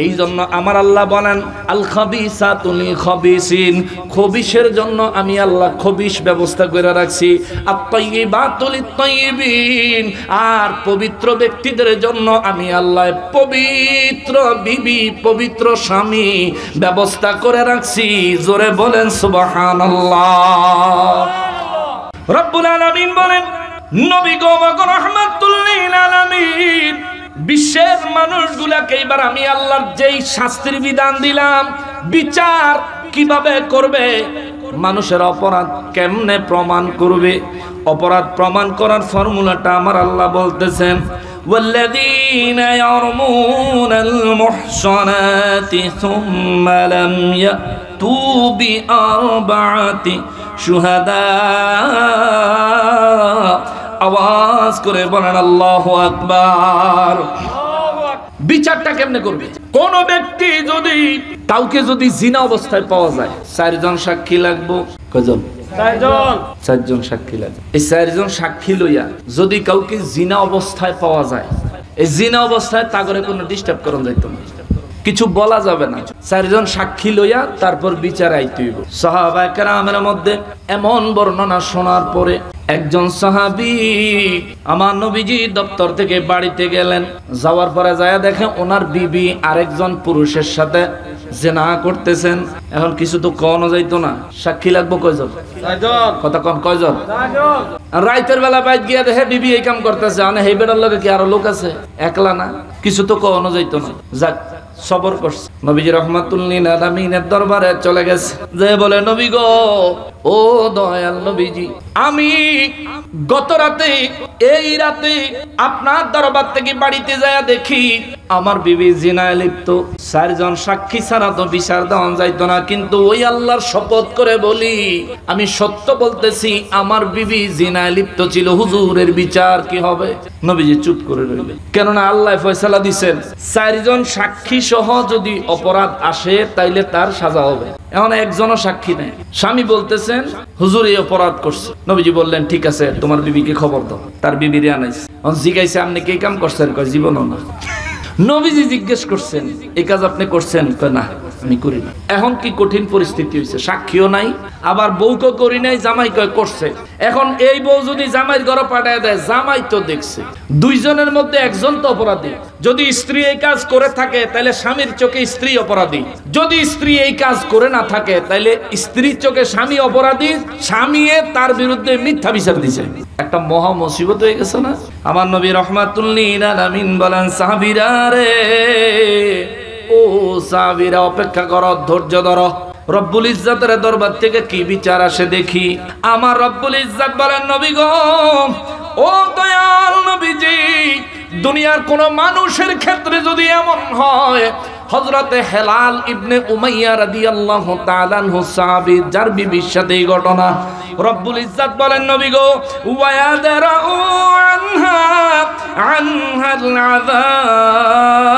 এই জন্য আমার আল্লাহ বলেন আল খাবিসাতু লিল খাবিসিন, খবিশের জন্য আমি আল্লাহ খবিশ ব্যবস্থা করে রাখছি। আত-তাইয়্যিবাতু লিত-তাইয়্যিবিন, আর পবিত্র ব্যক্তিদের জন্য আমি আল্লাহ পবিত্র বিবি, পবিত্র স্বামী ব্যবস্থা করে রাখছি। জোরে বলেন সুবহানাল্লাহ। রব্বুল আলামিন বলেন নবী গো রাহমাতুল লিল আলামিন বিশ্বের মানুষগুলাকে এবার আমি আল্লাহর যেই শাস্তির বিধান দিলাম, বিচার কিভাবে করবে, মানুষের অপরাধ কেমনে প্রমাণ করবে, অপরাধ প্রমাণ করার ফর্মুলাটা আমার আল্লাহ বলতেছেন, والذين يرمون المحصنات ثم لم يأتوا بأربعة شهداء আওয়াজ করে বলেন আল্লাহু আকবার। বিচারটা কেমনে করবে? কোন ব্যক্তি যদি কাউকে যদি জিনা অবস্থায় পাওয়া যায়, 4 জন সাক্ষী লাগবে। কয়জন? 4 জন সাক্ষী লাগবে। এই 4 জন সাক্ষী লইয়া যদি কাউকে জিনা অবস্থায় পাওয়া যায়, এই জিনা অবস্থায় তাগরে কোনো ডিস্টার্ব করন যাইতো না, কিছু বলা যাবে না। 4 জন সাক্ষী লইয়া তারপর বিচার আইতে হইব। সাহাবায়ে কেরামের মধ্যে এমন বর্ণনা শোনার পরে একজন সাহাবী আমার নবীজি দপ্তর থেকে বাড়িতে গেলেন, যাওয়ার পরে যায় দেখে ওনার বিবি আরেকজন পুরুষের সাথে জিনা করতেছেন। এখন কিছু তো কোন যাইতো না, সাক্ষী লাগবে কয়জন? 4 জন। কথা কোন কয়জন? 4 জন। রাতের বেলা বাইত গিয়া দেখে বিবি এই কাম করতেছে, মানে এই বেটার লগে কি আরো লোক আছে, একলা না, কিছু তো কোন যাইতো না। যাক সবর করছে। নবীজি রাহমাতুল লিল আলামিনের দরবারে চলে গেছে, যে বলে নবী গো, ও দয়াল নবীজি, আমি গত রাতে এই রাতে আপনার দরবার থেকে বাড়িতে যায় দেখি আমার বিবি জিনায় লিপ্ত। 4 জন সাক্ষী ছাড়া তো বিচার দেওয়া যাইতো না, কিন্তু ওই আল্লাহর শপথ করে বলি আমি সত্য বলতেছি আমার বিবি জিনায় লিপ্ত ছিল, হুজুরের বিচার কি হবে? নবীজি চুপ করে রইলেন, কেননা আল্লাহ ফয়সালা দিবেন 4 জন সাক্ষী সহ যদি অপরাধ আসে তাইলে তার সাজা হবে। এখন একজনও সাক্ষী নেই, স্বামী বলতেছেন হুজুর এই অপরাধ করছে। নবীজি বললেন ঠিক আছে, তোমার বিবিকে খবর দাও। তার বিবিরে আনাইছে, জিজ্ঞাসা আপনি কি কাম করছেন? কয় জীবনও না। নবীজি জিজ্ঞেস করছেন এই কাজ আপনি করছেন? কয় না আমি করি না। এখন কি কঠিন পরিস্থিতি হয়েছে, সাক্ষীও নাই, আবার বউকে করি নাই, জামাই কয় করছে। এখন এই বউ যদি জামাইয়ের ঘরে পাঠায় দেয়, জামাই তো দেখছে, 2 জনের মধ্যে একজন তো অপরাধী। যদি স্ত্রী এই কাজ করে থাকে তাহলে স্বামীর চোখে স্ত্রী অপরাধী, যদি স্ত্রী এই কাজ করে না থাকে তাহলে স্ত্রীর চোখে স্বামী অপরাধী, স্বামী তার বিরুদ্ধে মিথ্যা বিচার দিছে। একটা মহা মুসিবত হয়ে গেছে না? আমার নবী রাহমাতুল লিল আলামিন বলেন, সাহাবীরা রে, ও সাহাবীরা অপেক্ষা করো, ধৈর্য ধরো, রব্বুল ইজ্জতের দরবার থেকে কি বিচার আসে দেখি। আমার রব্বুল ইজ্জত বলেন, নবী গো, ও দয়াল নবীজি, দুনিয়ার কোন মানুষের ক্ষেত্রে যদি এমন হয়, হযরতে হেলাল ইবনে উমাইয়া রাদিয়াল্লাহু তাআলা আনহু সাহাবী, যার বিবির সাথে এই ঘটনা, রব্বুল ইজ্জত বলেন, নবী গো, ওয়ায়াদরাউ আনহাল আযাব।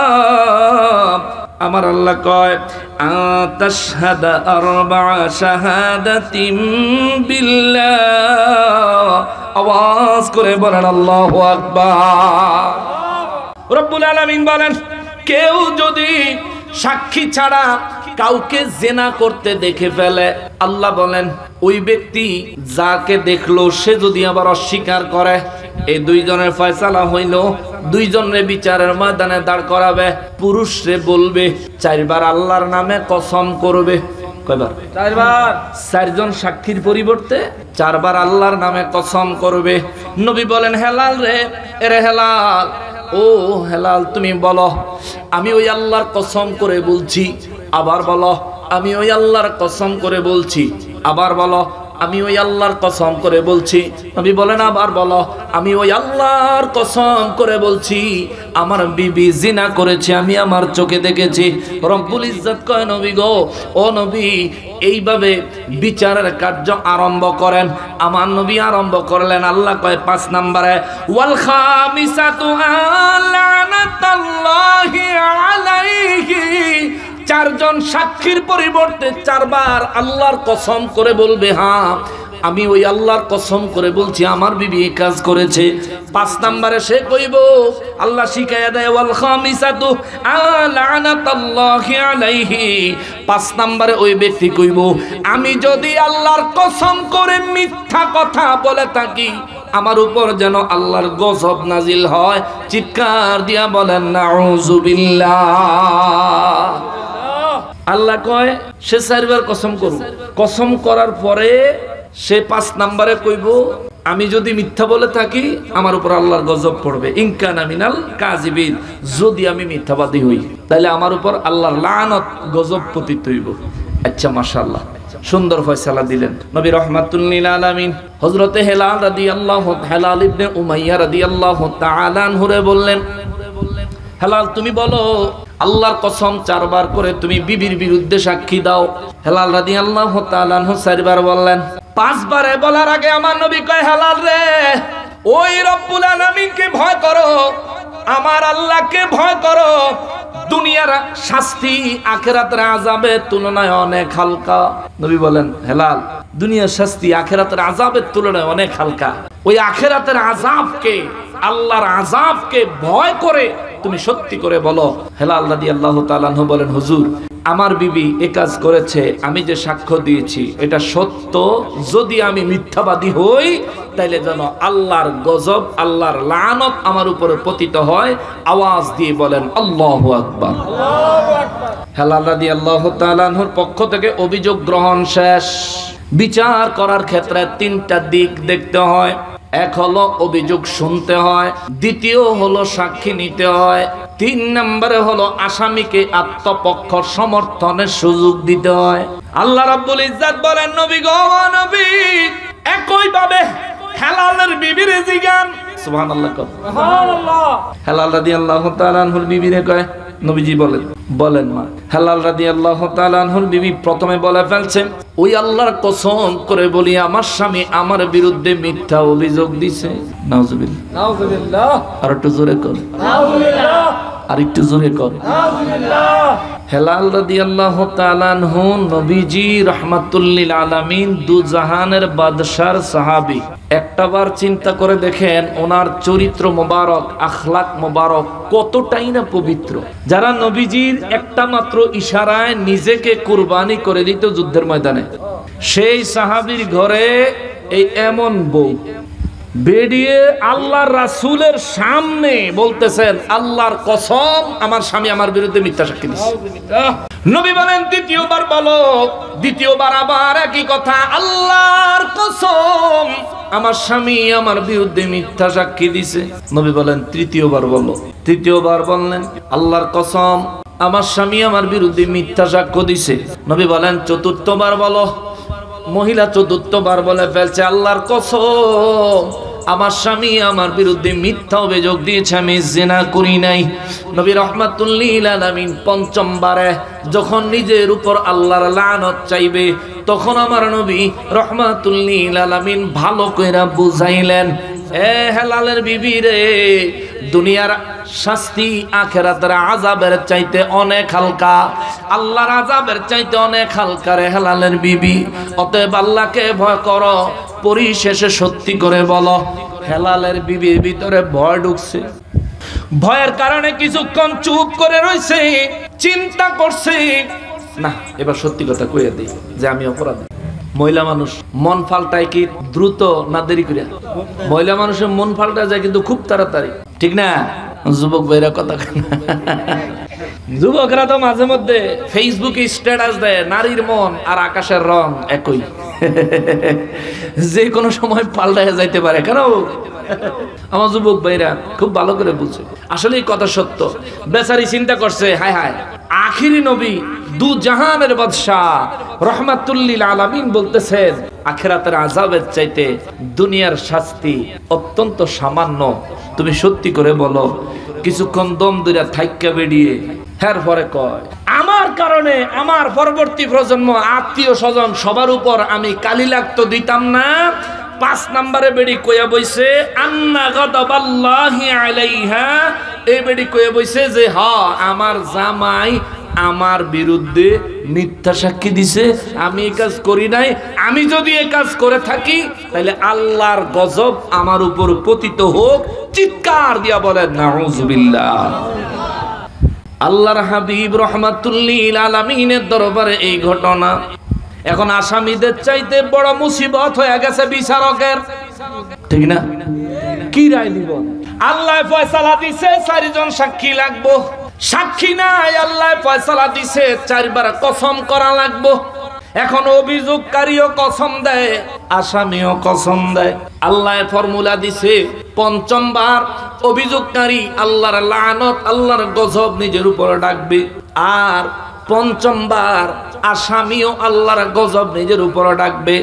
আমার আল্লাহ কয়, আতাশহাদা আরবা'a শাহাদাতিন বিল্লাহ। আওয়াজ করে বলেন আল্লাহু আকবার। রব্বুল আলামিন বলেন, কেউ যদি সাক্ষী ছাড়া কাউকে জিনা করতে দেখে ফেলে, আল্লাহ বলেন ওই ব্যক্তি যাকে দেখলো সে যদি আবার অস্বীকার করে, এই 2 জনের ফয়সালা হইল, 2 জনের বিচারের ময়দানে দাঁড় করাবে। পুরুষরে বলবে 4 বার আল্লাহর নামে কসম করবে। কয়বার? 4 বার। 4 জন সাক্ষীর পরিবর্তে 4 বার আল্লাহর নামে কসম করবে। নবী বলেন, হেলাল রে, এরে হেলাল, ও হেলাল তুমি বলো আমি ওই আল্লাহর কসম করে বলছি। আবার বলো আমি ওই আল্লাহর কসম করে বলছি। আবার বলো আমি ওই আল্লাহর কসম করে বলছি। নবী বলেন, আবার বলো আমি ওই আল্লাহর কসম করে বলছি আমার বিবি জিনা করেছে, আমি আমার চোখে দেখেছি। রব্বুল ইজ্জত কয়, নবী গো, ও নবী, এইভাবে বিচারের কার্য আরম্ভ করেন। আমার নবী আরম্ভ করলেন। আল্লাহ কয় 5 নম্বরে, ওয়াল খামিসাতু আলানাতাল্লাহি আলাইহি। 4 জন সাক্ষীর পরিবর্তে 4 বার আল্লাহর কসম করে বলবে, হ্যাঁ আমি ওই আল্লাহর কসম করে বলছি আমার বিবি এই কাজ করেছে। 5 নম্বরে সে কইব, আল্লাহ শিখাইয়া দেয়, ওয়াল খামিসাতু আলানাতাল্লাহি আলাইহি। 5 নম্বরে ওই ব্যক্তি কইব, আমি যদি আল্লাহর কসম করে মিথ্যা কথা বলে থাকি, আমার উপর যেন আল্লাহর গজব নাজিল হয়। চিৎকার দিয়া বলেন নাউযুবিল্লাহ। আল্লাহ কয় সে 4 বার কসম করুক। কসম করার পরে সে 5 নম্বরে কইব, আমি যদি মিথ্যা বলে থাকি আমার উপর আল্লাহর গজব পড়বে, ইনকানা মিনাল কাযিবিন, যদি আমি মিথ্যাবাদী হই তাহলে আমার উপর আল্লাহর লানত গজব পতিত হইব। আচ্ছা মাশাআল্লাহ, সুন্দর ফয়সালা দিলেন নবী রাহমাতুল লিল আলামিন। হযরতে হেলাল রাদিয়াল্লাহু হেলাল ইবনে উমাইয়া রাদিয়াল্লাহু তাআলা আনহুরে বললেন, হেলাল তুমি বলো আল্লাহর কসম 4 বার করে তুমি বিবির বিরুদ্ধে সাক্ষী দাও। হেলাল রাদিয়াল্লাহু তাআলা আনহু 4 বার বললেন। 5 বারে বলার আগে আমার নবী কয়, হেলাল রে, ওই রব্বুল আলামিনকে ভয় করো, আমার আল্লাহকে ভয় করো। দুনিয়ার শাস্তি আখিরাতের আযাবের তুলনায় অনেক হালকা। নবী বলেন, হেলাল দুনিয়ার শাস্তি আখিরাতের আযাবের তুলনায় অনেক হালকা। ওই আখিরাতের আযাবকে, আল্লাহর আযাবকে ভয় করে তুমি সত্যি করে বলো। হেলাল রাদিয়াল্লাহু তাআলা আনহু বলেন, হুজুর আমার বিবি এ কাজ করেছে, আমি যে সাক্ষ্য দিয়েছি এটা সত্য, যদি আমি মিথ্যাবাদী হই তাইলে যেন আল্লাহর গজব, আল্লাহর লানত আমার উপরে পতিত হয়। আওয়াজ দিয়ে বলেন আল্লাহু আকবার। হেলাল রাদিয়াল্লাহু তাআলা আনহুর পক্ষ থেকে অভিযোগ গ্রহণ শেষ। বিচার করার ক্ষেত্রে 3টা দিক দেখতে হয়। এক হলো অভিযোগ শুনতে হয়, দ্বিতীয় হলো সাক্ষী নিতে হয়, 3 নম্বরে হলো আসামিকে আত্মপক্ষ সমর্থনের সুযোগ দিতে হয়। আল্লাহ রাব্বুল ইজ্জত বলেন, নবী গো নবী, একই ভাবে হেলালের বিবির জিগান। সুবহানাল্লাহ, সুবহানাল্লাহ। হেলাল রাদিয়াল্লাহু তাআলা আনহুর বিবিরে কয়, নবীজি বলেন, বলেন মা। হেলাল রাদিয়াল্লাহু তাআলা আনহুর বিবি প্রথমে বলে ফেলছে, ওই আল্লাহর কসম করে বলি আমার স্বামী আমার বিরুদ্ধে মিথ্যা অভিযোগ দিছে। নাউজুবিল্লাহ, নাউজুবিল্লাহ। আর একটু জোরে কর, নাউজুবিল্লাহ। আর একটু জোরে কর, নাউজুবিল্লাহ। হেলাল রাদিয়াল্লাহু তাআলা আনহু নবীজি রাহমাতুল লিল আলামিন, দু জাহানের বাদশার সাহাবী। একটাবার চিন্তা করে দেখেন ওনার চরিত্র মোবারক, আখলাক মোবারক কতটাই না পবিত্র। যারা নবীজির একটা মাত্র ইশারায় নিজেকে কুরবানি করে দিত যুদ্ধের ময়দানে, সেই সাহাবীর ঘরে এই এমন বউ বেরিয়ে আল্লাহর রাসূলের সামনে বলতেছেন, আল্লাহর কসম আমার স্বামী আমার বিরুদ্ধে মিথ্যা সাক্ষী দিয়েছে। নবী বলেন, দ্বিতীয়বার বলো। দ্বিতীয়বার আবার একই কথা, আল্লাহর কসম আমার স্বামী আমার বিরুদ্ধে মিথ্যা সাক্ষী দিয়েছে। নবী বলেন, তৃতীয়বার বলো। তৃতীয়বার বললেন, আল্লাহর কসম আমার স্বামী আমার বিরুদ্ধে মিথ্যা সাক্ষ্য দিয়েছে। নবী বলেন, চতুর্থবার বলো। মহিলা চতুর্থবার বলে ফেলছে, আল্লাহর কসম আমার স্বামী আমার বিরুদ্ধে মিথ্যা অভিযোগ দিয়েছে, আমি জিনা করি নাই। নবী রাহমাতুল লিল আলামিন পঞ্চমবারে যখন নিজের উপর আল্লাহর লানত চাইবে, তখন আমার নবী রাহমাতুল লিল আলামিন ভালো কইরা বুঝাইলেন, এ হেলালের বিবি রে, দুনিয়ার শাস্তি আখিরাতের আযাবের চাইতে অনেক হালকা, আল্লাহর আযাবের চাইতে অনেক হালকা রে হেলালের বিবি। অতএব আল্লাহকে ভয় করো, পরিশেষে সত্যি করে বলো। হেলালের বিবির ভিতরে ভয় ঢুকছে, ভয়ের কারণে কিছুক্ষণ চুপ করে রইছে, চিন্তা করছে, না এবার সত্যি কথা কইয়া দিই যে আমি অপরাধী। মহিলা মানুষ মন পাল্টায় কি দ্রুত না দেরি করে? মহিলা মানুষের মন পাল্টা যায় কিন্তু খুব তাড়াতাড়ি, ঠিক না? যুবক ভাইরা কথা যুবকরা তো মাঝে মধ্যে ফেসবুকে স্ট্যাটাস দেয়, নারীর মন আর আকাশের রং একই, যে কোনো সময় পাল্টায় যাইতে পারে। কেন? আমার যুবক ভাইরা খুব ভালো করে বুঝে, আসলে এই কথা সত্য। বেচারি চিন্তা করছে, হায় হায়, আখিরি নবী দু জাহানের বাদশাহ রাহমাতুল লিল আলামিন বলতেছেন, আখিরাতের আযাবের চাইতে দুনিয়ার শাস্তি অত্যন্ত সামান্য। তুমি সত্যি করে বলো। কিছুক্ষণ দম দুইরা থাইক্কা বেরিয়ে হের পরে কয়, আমার কারণে আমার পরবর্তী প্রজন্ম, আত্মীয় স্বজন সবার উপর আমি কালি লাগতো দিতাম না। 5 নম্বরে বেড়ি কইয়া বইছে, আন্না গাদাবাল্লাহি আলাইহা, এই বেড়ি কইয়া বইছে যে হ্যাঁ আমার জামাই আমার বিরুদ্ধে মিথ্যা সাক্ষী দিছে, আমি এই কাজ করি নাই। আমি যদি এই কাজ করে থাকি তাহলে আল্লাহর গজব আমার উপর পতিত হোক। চিৎকার দিয়া বলেন নাউজুবিল্লাহ। আল্লাহর হাবিব রাহমাতুল লিল আলামিনের দরবারে এই ঘটনা এখন আসামিদের চাইতে বড় মুসিবত হয়ে গেছে বিচারকের, ঠিক না? কি রায় দিব? আল্লাহ ফয়সালা দিছে 4 জন সাক্ষী লাগবো, সাক্ষী নাই, আল্লাহ ফয়সালা দিছে 4 বার কসম করা লাগবো। এখন অভিযোগকারীও কসম দেয়, আসামিও কসম দেয়। আল্লাহ ফর্মুলা দিছে, পঞ্চমবার অভিযোগকারী আল্লাহর লানত, আল্লাহর গজব নিজের উপরে ডাকবে, আর পঞ্চমবার আসামিও আল্লাহর গজব নিজের উপরে ডাকবে।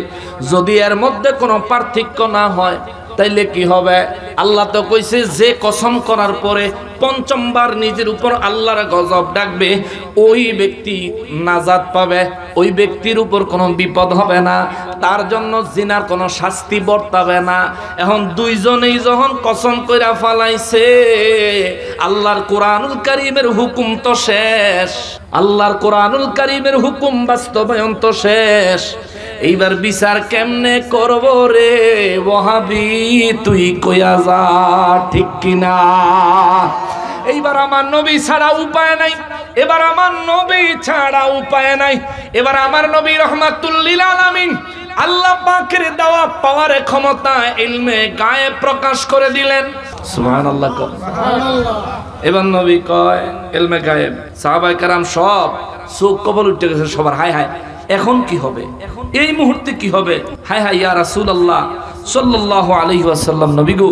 যদি এর মধ্যে কোনো পার্থক্য না হয় তাইলে কি হবে? আল্লাহ তো কইছে যে কসম করার পরে পঞ্চমবার নিজের উপর আল্লাহর গজব ডাকবে, ওই ব্যক্তি নাজাত পাবে, ওই ব্যক্তির উপর কোনো বিপদ হবে না, তার জন্য জিনার কোনো শাস্তি বর্তাবে না। এখন দুইজনেই যখন কসম কইরা ফালাইছে, আল্লাহর কোরআনুল কারীমের হুকুম তো শেষ, আল্লাহর কোরআনুল কারীমের হুকুম বাস্তবায়ন তো শেষ। এইবার বিচার কেমনে করব রে ওয়াহাবি, তুই কইয়া যা, ঠিক কিনা? এইবার আমার নবী ছাড়া উপায় নাই, এবার আমার নবী ছাড়া উপায় নাই। এবার আমার নবী রহমাতুল লিল আলামিন আল্লাহ পাকের দেওয়া পাওয়ারে ক্ষমতা ইলমে গায়েব প্রকাশ করে দিলেন। সুবহানাল্লাহ, সুবহানাল্লাহ। এবার নবী কয় ইলমে গায়েব, সাহাবায়ে কেরাম সব চোখ কপাল উঠে গেছে সবার। হায় হায়, এখন কি হবে? এই মুহূর্তে কি হবে? হায় হায় ইয়া রাসূলুল্লাহ সাল্লাল্লাহু আলাইহি ওয়াসাল্লাম, নবী গো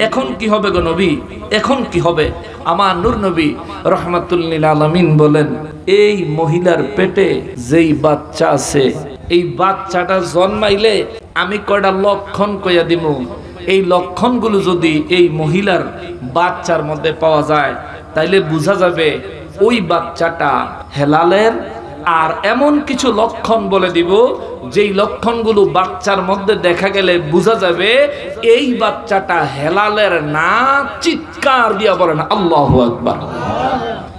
এখন কি হবে গো নবী, এখন কি হবে? আমার নূর নবী রাহমাতুল লিল আলামিন বলেন, এই মহিলার পেটে যেই বাচ্চা আছে, এই বাচ্চাটা জন্মাইলে আমি কয়টা লক্ষণ কইয়া দিব, এই লক্ষণগুলো যদি এই মহিলার বাচ্চার মধ্যে পাওয়া যায় তাইলে বোঝা যাবে ওই বাচ্চাটা হেলালের। আর এমন কিছু লক্ষণ বলে দিব যেই লক্ষণগুলো বাচ্চার মধ্যে দেখা গেলে বোঝা যাবে এই বাচ্চাটা হেলালের না। চিৎকার দিয়া বলেন আল্লাহু আকবার।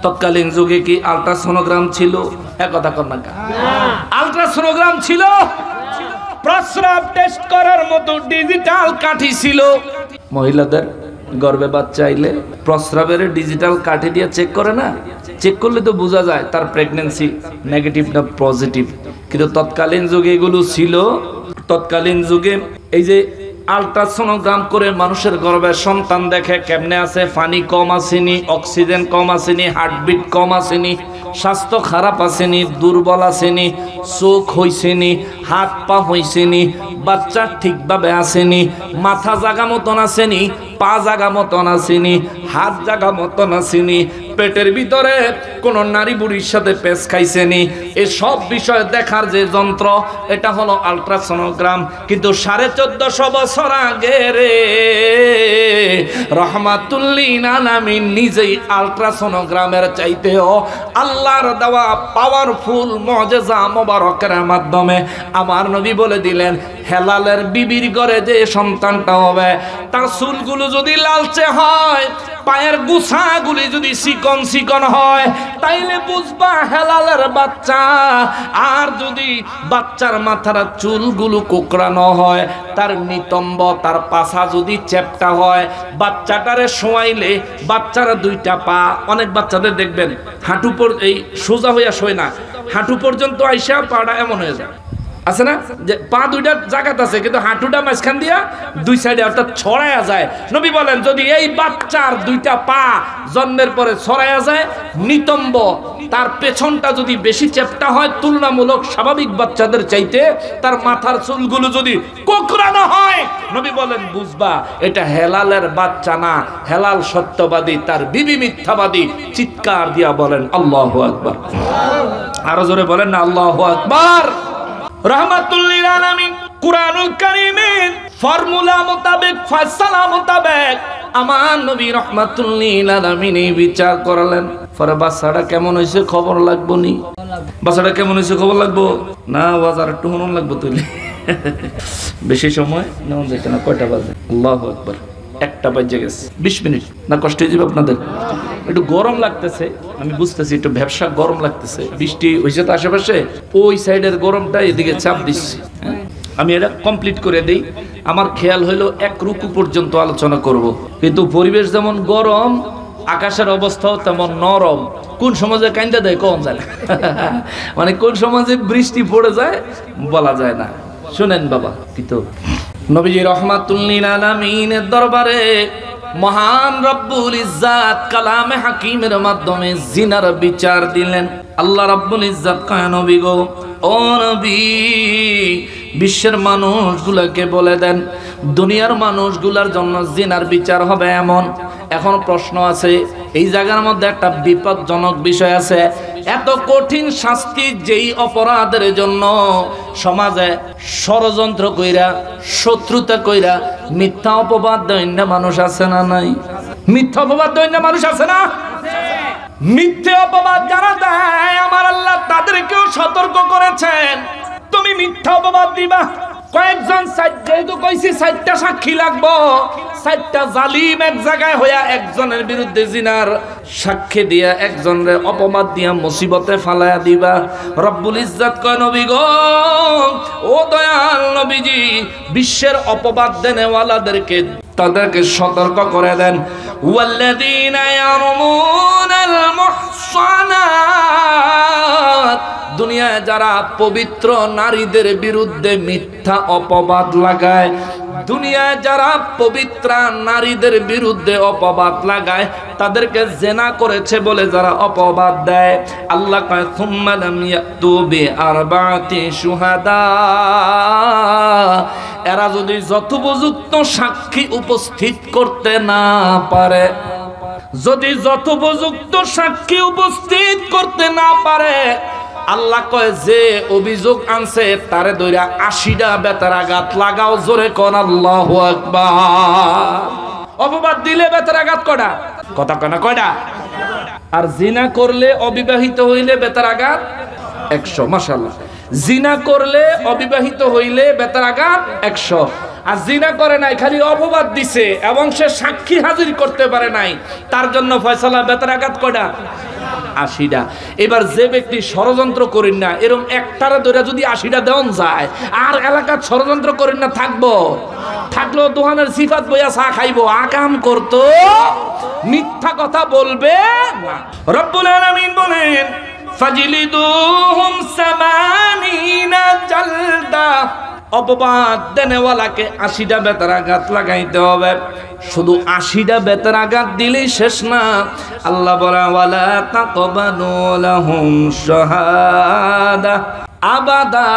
তৎকালীন যুগে কি আল্ট্রাসোনোগ্রাম ছিল? একথা কর না, আল্ট্রাসোনোগ্রাম ছিল? প্রস্রাব টেস্ট করার মতো ডিজিটাল কাঠি ছিল? মহিলাদের গর্ভে বাচ্চা আইলে প্রস্রাবের ডিজিটাল কাঠি দিয়ে চেক করে না? চেক করলে তো বোঝা যায় তার প্রেগন্যান্সি নেগেটিভ না পজিটিভ। কিন্তু তৎকালীন যুগে এগুলো ছিল। তৎকালীন যুগে এই যে আল্ট্রাসোনোগ্রাম করে মানুষের গর্ভে সন্তান দেখে কেমনে আছে, পানি কম আসেনি, অক্সিজেন কম আসেনি, হার্টবিট কম আসেনি, স্বাস্থ্য খারাপ আসেনি, দুর্বল আসেনি, চোখ হইছেনি, হাত পা হইছেনি, বাচ্চা ঠিকভাবে আসেনি, মাথা জাগা মতন আসেনি, পা জাগা মতন আসেনি, হাত জাগা মতন আসেনি, পেটের ভিতরে কোন নারী বুড়ির সাথে পেশ খাইছেনি, এসব বিষয় দেখার যে যন্ত্র এটা হলো আল্ট্রাসোনোগ্রাম। কিন্তু 1450 বছর আগে রে রাহমাতুল লিল আলামিন নিজেই আল্ট্রাসোনোগ্রামের চাইতেও আল্লাহর দেওয়া পাওয়ারফুল মুজিজা মোবারকের মাধ্যমে আমার নবী বলে দিলেন, হেলালের বিবির ঘরে যে সন্তানটা হবে তার চুলগুলো যদি লালচে হয়, পায়ের গুছাগুলি যদি চিকন চিকন হয়, তাইলে বুঝবা হেলালের বাচ্চা। আর যদি বাচ্চার মাথার চুলগুলো কোকড়ানো হয়, তার নিতম্ব, তার পাছা যদি চ্যাপ্টা হয়, বাচ্চাটারে শোয়াইলে বাচ্চারা দুইটা পা, অনেক বাচ্চাদের দেখবেন হাঁটু পর এই সোজা হইয়া শোয় না, হাঁটু পর্যন্ত আইসা পাটা এমন হয়ে যায়, আছে না? যে পা দুইটা জায়গাতে আছে কিন্তু হাঁটুটা মাঝখান দিয়া দুই সাইডে অর্থাৎ ছড়ায়া যায়। নবী বলেন যদি এই বাচ্চার দুইটা পা জন্মের পরে ছড়ায়া যায়, নিতম্ব, তার পেছনটা যদি বেশি চ্যাপ্টা হয় তুলনামূলক স্বাভাবিক বাচ্চাদের চাইতে, তার মাথার চুলগুলো যদি কোকড়ানো হয়, নবী বলেন বুঝবা এটা হেলালের বাচ্চা না, হেলাল সত্যবাদী, তার বিবি মিথ্যাবাদী। চিৎকার দিয়া বলেন আল্লাহু আকবার। আরো জোরে বলেন না আল্লাহু আকবার। রাহমাতুল লিল আলামিন কুরআনুল কারীমের ফর্মুলা মোতাবেক, ফয়সালা মোতাবেক আমার নবী রাহমাতুল লিল আলামিন বিচার করালেন। পরে বাচ্চাটা কেমন হয়েছে খবর লাগবো নি? বাচ্চাটা কেমন হয়েছে খবর লাগবো না? বাজার একটু হনুন লাগবো তুইলে। বেশি সময় নেওয়া যেত না। কয়টা বাজে? আল্লাহু আকবার, 1টা বাজে গেছে। 20 মিনিট না কষ্ট হয়ে যাবে আপনাদের? একটু গরম লাগতেছে, আমি বুঝতেছি একটু ব্যবসা গরম লাগতেছে, বৃষ্টি হয়েছে তো আশেপাশে, ওই সাইডের গরমটা এদিকে চাপ দিচ্ছে। আমি এটা কমপ্লিট করে দিই। আমার খেয়াল হইলো 1 রুকু পর্যন্ত আলোচনা করব, কিন্তু পরিবেশ যেমন গরম, আকাশের অবস্থাও তেমন নরম। কোন সমাজে কাইন্দা দেয় কম যায় না, মানে কোন সমাজে বৃষ্টি পড়ে যায় বলা যায় না। শুনেন বাবা, কিন্তু নবীজি রাহমাতুল লিল আলামিনের দরবারে মহান রব্বুল ইজ্জাত কালামে হাকিমের মাধ্যমে জিনার বিচার দিলেন। আল্লাহ রব্বুল ইজ্জাত কয় নবী গো, ও নবী, বিশ্বের মানুষগুলোকে বলে দেন দুনিয়ার মানুষগুলোর জন্য জিনার বিচার হবে এমন। এখন প্রশ্ন আছে, এই জায়গার মধ্যে একটা বিপজ্জনক বিষয় আছে। এত কঠিন শাস্তি যেই অপরাধের জন্য সমাজে ষড়যন্ত্র কইরা, শত্রুতা কইরা, মিথ্যা অপবাদ দৈন্য মানুষ আছে না নাই? মিথ্যা অপবাদ দৈন্য মানুষ আছে না? মিথ্যে অপবাদ যারা দেয় আমার আল্লাহ তাদেরকেও সতর্ক করেছেন, তুমি মিথ্যা অপবাদ দিবা। কয়েকজন যেহেতু কইছি 4টা সাক্ষী লাগবো, 4টা জালিম এক জায়গায় হইয়া একজনের বিরুদ্ধে জিনার সাক্ষী দিয়া একজনের অপবাদ দিয়া মুসিবতে ফালায়া দিবা। রব্বুল ইজ্জত কয় নবী গো, ও দয়াল নবীজি, বিশ্বের অপবাদ দেনেওয়ালাদেরকে তাদেরকে সতর্ক করে দেন। ওয়াল্লাযীনা ইয়ারমুনাল মুহসানাত, দুনিয়ায় যারা পবিত্র নারীদের বিরুদ্ধে মিথ্যা অপবাদ লাগায়, দুনিয়ায় যারা পবিত্র নারীদের বিরুদ্ধে অপবাদ লাগায়, তাদেরকে জেনা করেছে বলে যারা অপবাদ দেয়, আল্লাহ কয় সুম্মা লাম ইয়াতু বিআরবাতি শুহাদা, এরা যদি যথোপযুক্ত সাক্ষী উপস্থিত করতে না পারে, যদি যথোপযুক্ত সাক্ষী উপস্থিত করতে না পারে, আল্লাহ কয় যে অভিযোগ আনছে তারে দইরা 80টা বেতারাঘাত লাগাও। জোরে কোন আল্লাহু আকবার। অপবাদ দিলে বেতারাঘাত কয়টা? কথা কনা কয়টা? আর জিনা করলে অবিবাহিত হইলে বেতারাঘাত 100। মাশাআল্লাহ। জিনা করলে অবিবাহিত হইলে বেতারাঘাত 100। আর জিনা করে নাই, খালি অপবাদ দিছে এবং সে সাক্ষী হাজির করতে পারে নাই, তার জন্য ফয়সালা বেতারাঘাত কয়টা? 80টা। এবার যে ব্যক্তি ষড়যন্ত্র করেন না, এরকম একটারে ধরে যদি 80টা দেওয়ান যায়, আর এলাকার ষড়যন্ত্র করেন না থাকবো, থাকলেও দোকানের সিফাত বইয়া চা খাইবো, আকাম করতো, মিথ্যা কথা বলবে না। রব্বুল আলামিন বলেন ফাজিলিদুহুম 80 জালদা, অপবাদ দেনেওয়ালাকে 80টা বেতারাঘাত লাগাইতে হবে। শুধু 80টা বেতারাঘাত দিলেই শেষ না, আল্লাহ বলে ওয়ালা তাকবালু লাহুম শাহাদা আবাদা,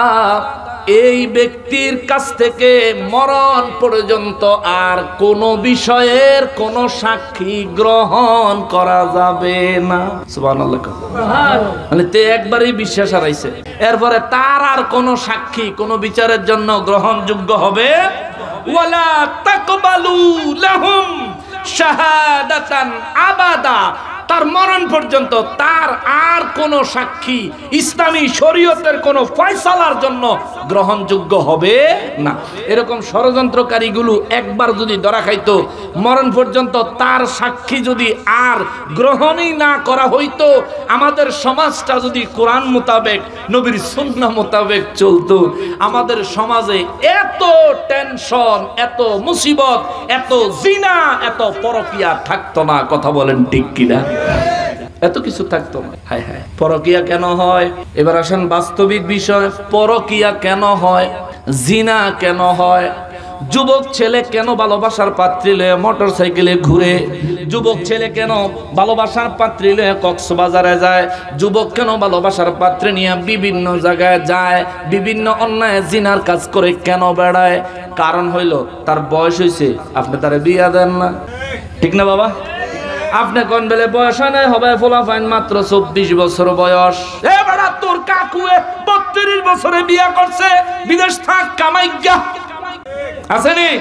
এই ব্যক্তির কাছ থেকে মরণ পর্যন্ত আর কোন বিষয়ের কোন সাক্ষী গ্রহণ করা যাবে না। সুবহানাল্লাহ। মানে তে একবারই বিশ্বাস হারাইছে, এরপরে তার আর কোন সাক্ষী কোন বিচারের জন্য গ্রহণযোগ্য হবে। ওয়ালা তাকবালু লাহুম শাহাদাতান আবাদা, তার মরণ পর্যন্ত তার আর কোন সাক্ষী ইসলামী শরীয়তের কোন ফয়সালার জন্য গ্রহণযোগ্য হবে না। এরকম ষড়যন্ত্রকারীগুলো একবার যদি ধরা খাইতো, মরণ পর্যন্ত তার সাক্ষী যদি আর গ্রহণই না করা হইতো, আমাদের সমাজটা যদি কোরআন মোতাবেক নবীর সুন্নাহ মোতাবেক চলতো, আমাদের সমাজে এত টেনশন, এত মুসিবত, এত জিনা, এত পরকিয়া থাকতো না। কথা বলেন ঠিক কিনা? এত কিছু থাকতো না। হায় হায়, পরকিয়া কেন হয়? এবার আসেন বাস্তবিক বিষয়। পরকিয়া কেন হয়? জিনা কেন হয়? যুবক ছেলে কেন ভালোবাসার পাত্রী লয়ে মোটর সাইকেলে ঘুরে? যুবক ছেলে কেন ভালোবাসার পাত্রী লয়ে কক্সবাজারে যায়? যুবক কেন ভালোবাসার পাত্রী নিয়ে বিভিন্ন জায়গায় যায়? বিভিন্ন অন্যায় জিনার কাজ করে কেন বেড়ায়? কারণ হইল তার বয়স হয়েছে, আপনি তারে বিয়া দেন না। ঠিক না বাবা? আপনি কোন বেলে বয়স হয় নাই, হবে ফোলা ফাইন মাত্র 24 বছর বয়স। এবার তোর কাকুয়ে 32 বছরে বিয়া করছে, বিদেশ থাক, কামাইগা আসেনি,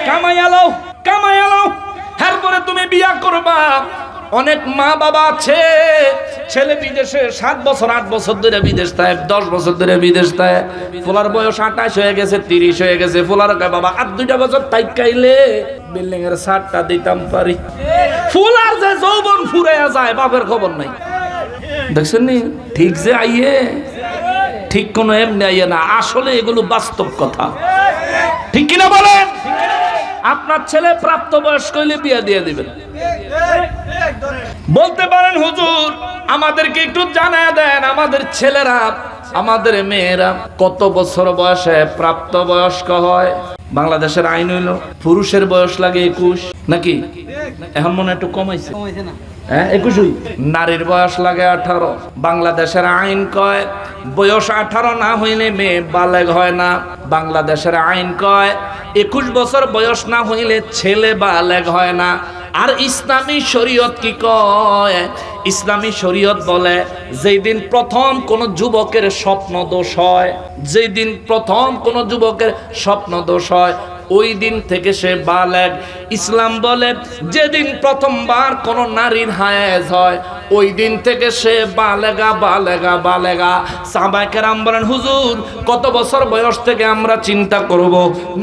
কামাই আলো, কামাই আলো, এরপরে তুমি বিয়া করবা। অনেক মা বাবা আছে, ছেলে বিদেশে 7 বছর 8 বছর ধরে বিদেশ থাকে, 10 বছর ধরে বিদেশ থাকে, ফোলার বয়স 28 হয়ে গেছে, 30 হয়ে গেছে। ফোলার কয় বাবা আর 2টা বছর থাইকাইলে বিল্ডিং এর ছাদটা দিতাম পারি। ফোলার যে যৌবন ফুরাইয়া যায়, বাপের খবর নাই। দেখছেন নি? ঠিক যে আইয়ে, ঠিক কোনো এমনি আইয়ে না, আসলে এগুলো বাস্তব কথা। ঠিক কিনা বলেন? আপনার ছেলে প্রাপ্ত বয়স্ক হইলে বিয়ে দিয়ে দিবেন। বলতে পারেন হুজুর আমাদেরকে একটু জানায় দেন, আমাদের ছেলেরা, আমাদের মেয়েরা কত বছর বয়সে প্রাপ্ত বয়স্ক হয়? বাংলাদেশের আইন হইল পুরুষের বয়স লাগে 21, নাকি এখন মনে একটু কমাইছে, হ্যাঁ 21। নারীর বয়স লাগে 18। বাংলাদেশের আইন কয় বয়স 18 না হইলে মেয়ে বালেগ হয় না। বাংলাদেশের আইন কয় 21 বছর বয়স না হইলে ছেলে বালেগ হয় না। আর ইসলামী শরীয়ত কি কয়? ইসলামী শরীয়ত বলে যেই দিন প্রথম কোন যুবকের স্বপ্ন দোষ হয়, যেই দিন প্রথম কোন যুবকের স্বপ্ন দোষ হয় ওই দিন থেকে সে বালেগ। ইসলাম বলে যেদিন প্রথমবার কোন নারীর হায়েজ হয় ওই দিন থেকে সে বালেগা বালেগা বালেগা। সাহাবায়ে কেরাম বলেন হুজুর কত বছর বয়স থেকে আমরা চিন্তা করব?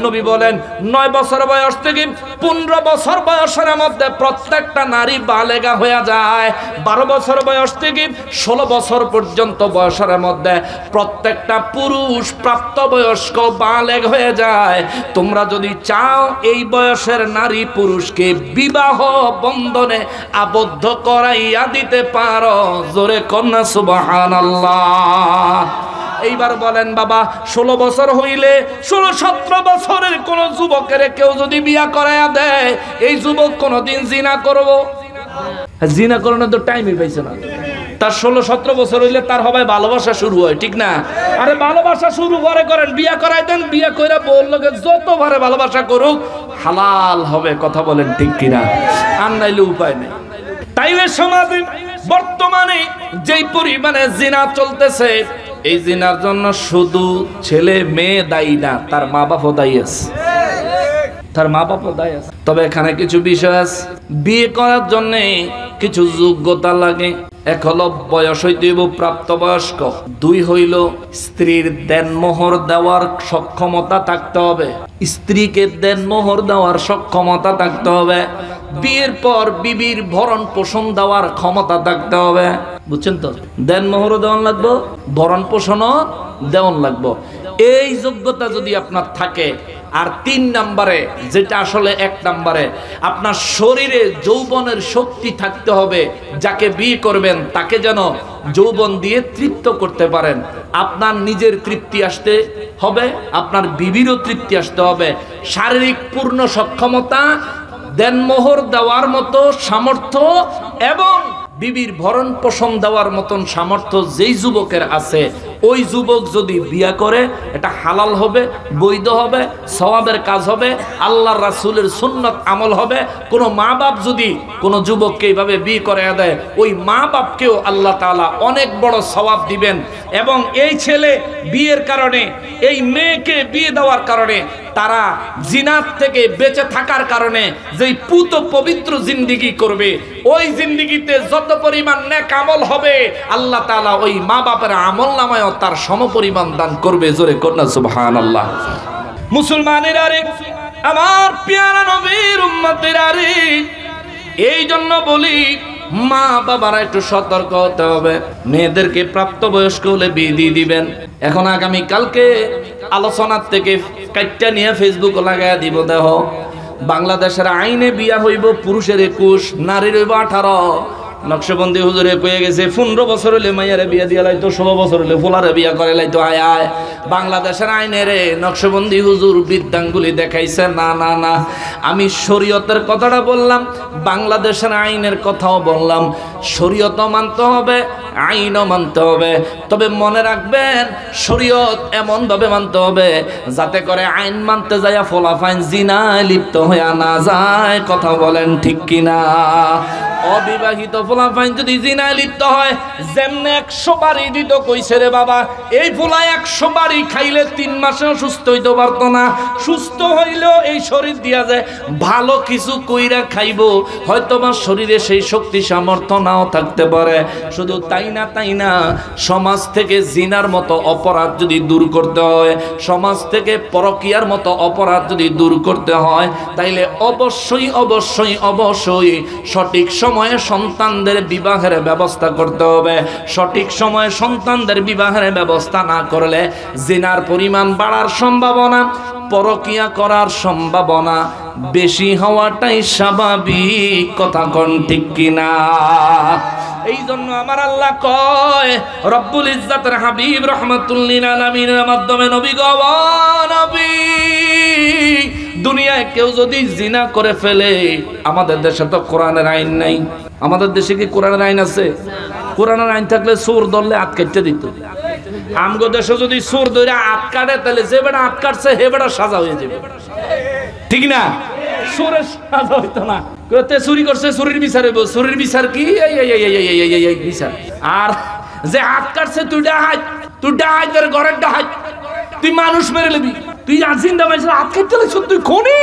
নবী বলেন 9 বছর বয়স থেকে 15 বছর বয়সের মধ্যে প্রত্যেকটা নারী বালেগা হয়ে যায়। 12 বছর বয়স থেকে 16 বছর পর্যন্ত বয়সের মধ্যে প্রত্যেকটা পুরুষ প্রাপ্তবয়স্ক বালেগ হয়ে যায়। তোমরা যদি চাও এই বয়সের নারী পুরুষকে বিবাহ বন্ধনে আবদ্ধ করাইয়া দিতে পারো, জোরে কন্যা সুবহানাল্লাহ। এইবার বলেন বাবা 16 বছর হইলে 16-17 বছরের কোন যুবকের কেউ যদি বিয়া করাইয়া দেয় এই যুবক কোনদিন জিনা করব? জিনা করানোর তো টাইমই পাইছে না। তার 16-17 বছর হইলে তার হবে ভালোবাসা শুরু হয়, ঠিক না? আরে ভালোবাসা শুরু করেন, বিয়া করাই দেন, বিয়া কইরা বউর লগে যত ভারে ভালোবাসা করুক হালাল হবে। কথা বলেন ঠিক কিনা? আর নাইলে উপায় নেই। তাইলে সমাজে বর্তমানে যেই পরিমাণে জিনা চলতেছে এই জিনার জন্য শুধু ছেলে মেয়ে দায়ী না, তার মা বাপও দায়ী আছে, তার মা বাপও দায়ী আছে। তবে এখানে কিছু বিষয় আছে। বিয়ে করার জন্য কিছু যোগ্যতা লাগে। এক হলো বয়স হইতে হইব প্রাপ্তবয়স্ক, 2 হইল স্ত্রীর দেনমোহর দেওয়ার সক্ষমতা থাকতে হবে, স্ত্রীকে দেনমোহর দেওয়ার সক্ষমতা থাকতে হবে, বিয়ের পর বিবির ভরণ পোষণ দেওয়ার ক্ষমতা থাকতে হবে। বুঝছেন তো? দেনমোহরও দেওয়ান লাগবো, ভরণ পোষণও দেওয়ান লাগবো। এই যোগ্যতা যদি আপনার থাকে, আর 3 নম্বরে যেটা আসলে 1 নম্বরে আপনার শরীরে যৌবনের শক্তি থাকতে হবে। যাকে বিয়ে করবেন তাকে যেন যৌবন দিয়ে তৃপ্ত করতে পারেন। আপনার নিজের তৃপ্তি আসতে হবে, আপনার বিবিরও তৃপ্তি আসতে হবে। শারীরিক পূর্ণ সক্ষমতা, দেনমোহর দেওয়ার মতো সামর্থ্য এবং বিবির ভরণ পোষণ দেওয়ার মতন সামর্থ্য যেই যুবকের আছে ওই যুবক যদি বিয়া করে এটা হালাল হবে, বৈধ হবে, সওয়াবের কাজ হবে, আল্লাহর রাসূলের সুন্নাত আমল হবে। কোনো মা বাপ যদি কোনো যুবককে এইভাবে বিয়ে করে দেয় ওই মা বাপকেও আল্লাহ তাআলা অনেক বড় সওয়াব দিবেন। এবং এই ছেলে বিয়ের কারণে, এই মেয়েকে বিয়ে দেওয়ার কারণে তারা জিনাত থেকে বেঁচে থাকার কারণে যেই পুত পবিত্র জিন্দেগি করবে ওই জিন্দেগিতে যত পরিমাণ নেক আমল হবে আল্লাহ তাআলা ওই মা বাপের আমলনামায় তার সমপরিমাণ দান করবে। জোরে কন্যা সুবহানাল্লাহ। মুসলমানেরা রে, আমার প্যারা নবীর উম্মতেরা রে, এই জন্য বলি মা বাবারা একটু সতর্ক হতে হবে। মেয়েদেরকে প্রাপ্তবয়স্ক হলে বিয়ে দিয়ে দিবেন। এখন আগামী কালকে আলোচনার থেকে কাটটা নিয়ে ফেসবুক লাগাইয়া দিব। দেহ বাংলাদেশের আইনে বিয়া হইব পুরুষের 21, নারীর হইব 18। নকশবন্দি হুজুরে কয়ে গেছে 15 বছর হলে মাইয়ারে বিয়া দিয়া লাইতো, 16 বছর হলে ফুলারে বিয়া করে লাইতো। আয় আয় বাংলাদেশের আইনে রে নকশবন্দি হুজুর বিদ্যাঙ্গুলি দেখাইছে। না না না, আমি শরীয়তের কথাটা বললাম, বাংলাদেশের আইনের কথাও বললাম। শরীয়তও মানতে হবে, আইনও মানতে হবে। তবে মনে রাখবেন শরীয়ত এমন ভাবে মানতে হবে যাতে করে আইন মানতে যায় ফলাফাইন জিনায় লিপ্ত হয়ে না যায়। কথা বলেন ঠিক কিনা? অবিবাহিত ফলাফাইন যদি জিনায় লিপ্ত হয়, যেমনে 100 বাড়ি দিত কইছে রে বাবা, এই ফুলা 100 বাড়ি খাইলে 3 মাসেও সুস্থ হইতে পারতো না। সুস্থ হইলেও এই শরীর দিয়া যায় ভালো কিছু কইরা খাইব, হয়তো বা শরীরে সেই শক্তি সামর্থ্য নাও থাকতে পারে। শুধু তাই না, সমাজ থেকে জিনার মতো অপরাধ যদি দূর করতে হয়, সমাজ থেকে পরকীয়ার মতো অপরাধ যদি দূর করতে হয়, তাইলে অবশ্যই অবশ্যই অবশ্যই সঠিক সময়ে সন্তানদের বিবাহের ব্যবস্থা করতে হবে। সঠিক সময়ে সন্তানদের বিবাহের ব্যবস্থা না করলে জিনার পরিমাণ বাড়ার সম্ভাবনা, পরকীয়া করার সম্ভাবনা বেশি হওয়াটাই স্বাভাবিক। কথা কোন ঠিক কিনা? এই জন্য আমার আল্লাহ কয়, রব্বুল ইজ্জাতের হাবিব রাহমাতুল লিল আলামিনের মাধ্যমে নবী গো নবী দুনিয়ায় কেউ যদি জিনা করে ফেলে, আমাদের দেশে তো কোরআনের আইন নাই। আমাদের দেশে কি কোরআনের আইন আছে? কোরআনের আইন থাকলে চোর ধরলে হাত কেটে দিত। আমগো দেশে যদি চোর ধরে হাত কাটে, তাহলে যে বেটা হাত কাটছে হে বেটা সাজা হয়ে যাবে, ঠিক না? চোরের সাজা হইতো না, চুরি করছে চুরির বিচার হইব। চুরির বিচার কি? এই বিচার। আর যে হাত কাটছে তুই ডাহাত, তুই ডাহাতের ঘরের ডাহাত, তুই মানুষ মেরে নিবি, তুই আজিন্দা মানুষের হাত কাটতে লাগছ, তুই খুনি।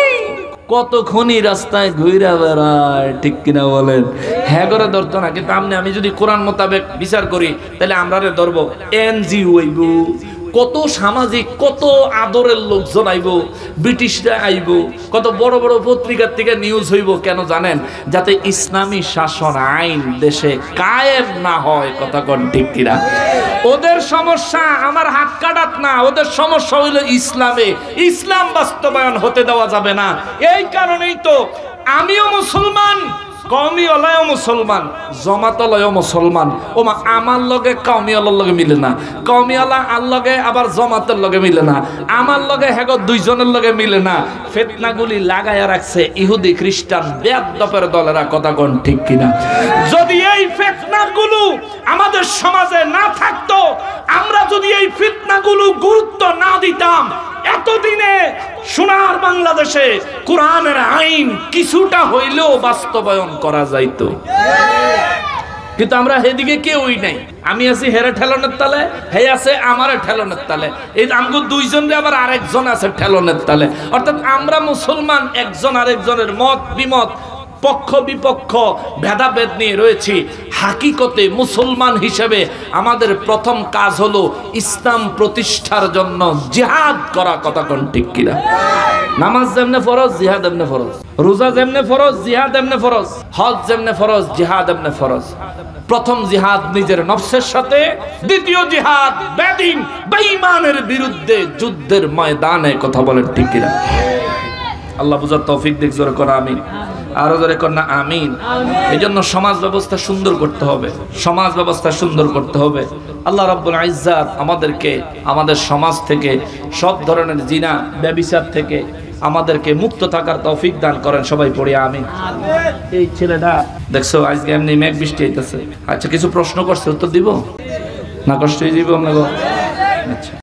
কত খনি রাস্তায় ঘুরা বেড়ায়, ঠিক কিনা বলেন? হ্যাঁ করে ধরতো না, কিন্তু আমি যদি কোরআন মোতাবেক বিচার করি তাহলে আমরা ধরবো। এনজিও হইব, কত সামাজিক, কত আদরের লোকজন আইব, ব্রিটিশরা আইব, কত বড় বড় পত্রিকার থেকে নিউজ হইব। কেন জানেন? যাতে ইসলামী শাসন আইন দেশে কায়েম না হয়। কথা কোন ঠিক কিনা? ওদের সমস্যা আমার হাত কাটাত না, ওদের সমস্যা হইল ইসলামে। ইসলাম বাস্তবায়ন হতে দেওয়া যাবে না। এই কারণেই তো আমিও মুসলমান, কওমিওয়ালাও মুসলমান, জমাতলাও মুসলমান। ওমা আমার লগে কওমিওয়ালার লগে মিলে না, কওমিওয়ালা আর লগে আবার জমাতের লগে মিলে না, আমার লগে হেগো দুইজনের লগে মিলে না। ফিতনাগুলি লাগায়া রাখছে ইহুদি খ্রিস্টান বেয়াদবের দলেরা। কথা কোন ঠিক কিনা? যদি এই ফিতনাগুলো আমাদের সমাজে না থাকতো, আমরা যদি এই ফিতনাগুলো গুরুত্ব না দিতাম, এতদিনে সোনার বাংলাদেশে কোরআনের আইন কিছুটা হইলেও বাস্তবায়ন করা যাইতো। কিন্তু আমরা সেদিকে কেউই নাই। আমি আছি হেরে ঠেলনের তালে, হে আছে আমার ঠেলনের তালে। এই আমগো দুইজনের আবার আরেকজন আছে ঠেলনের তালে। অর্থাৎ আমরা মুসলমান একজন আরেকজনের মত বিমত, পক্ষ বিপক্ষ, ভেদাভেদ নিয়ে রয়েছি। হাকিকতে মুসলমান হিসেবে আমাদের প্রথম কাজ হলো ইসলাম প্রতিষ্ঠার জন্য জিহাদ করা। কথা কোন ঠিক কিনা? নামাজ যেমনে ফরজ, জিহাদ এমনে ফরজ। রোজা যেমনে ফরজ, জিহাদ এমনে ফরজ। হজ যেমনে ফরজ, জিহাদ এমনে ফরজ। প্রথম জিহাদ নিজের নফসের সাথে, দ্বিতীয় জিহাদ বেদিন বেঈমানের বিরুদ্ধে যুদ্ধের ময়দানে। কথা বলেন ঠিক কিনা? আল্লাহ বুঝার তৌফিক দিক। জোরে করা আমিন। আরো জোরে কর না আমিন। এই জন্য সমাজ ব্যবস্থা সুন্দর করতে হবে, সমাজ ব্যবস্থা সুন্দর করতে হবে। আল্লাহ রাব্বুল ইজ্জাত আমাদেরকে আমাদের সমাজ থেকে সব ধরনের জিনা ব্যভিচার থেকে আমাদেরকে মুক্ত থাকার তৌফিক দান করেন। সবাই পড়ি আমিন। এই ছেলেটা দেখছো আজকে এমনি মেঘ বৃষ্টি হইতেছে। আচ্ছা, কিছু প্রশ্ন করছে, উত্তর দিব না? কষ্টই দিব আপনাকে। আচ্ছা।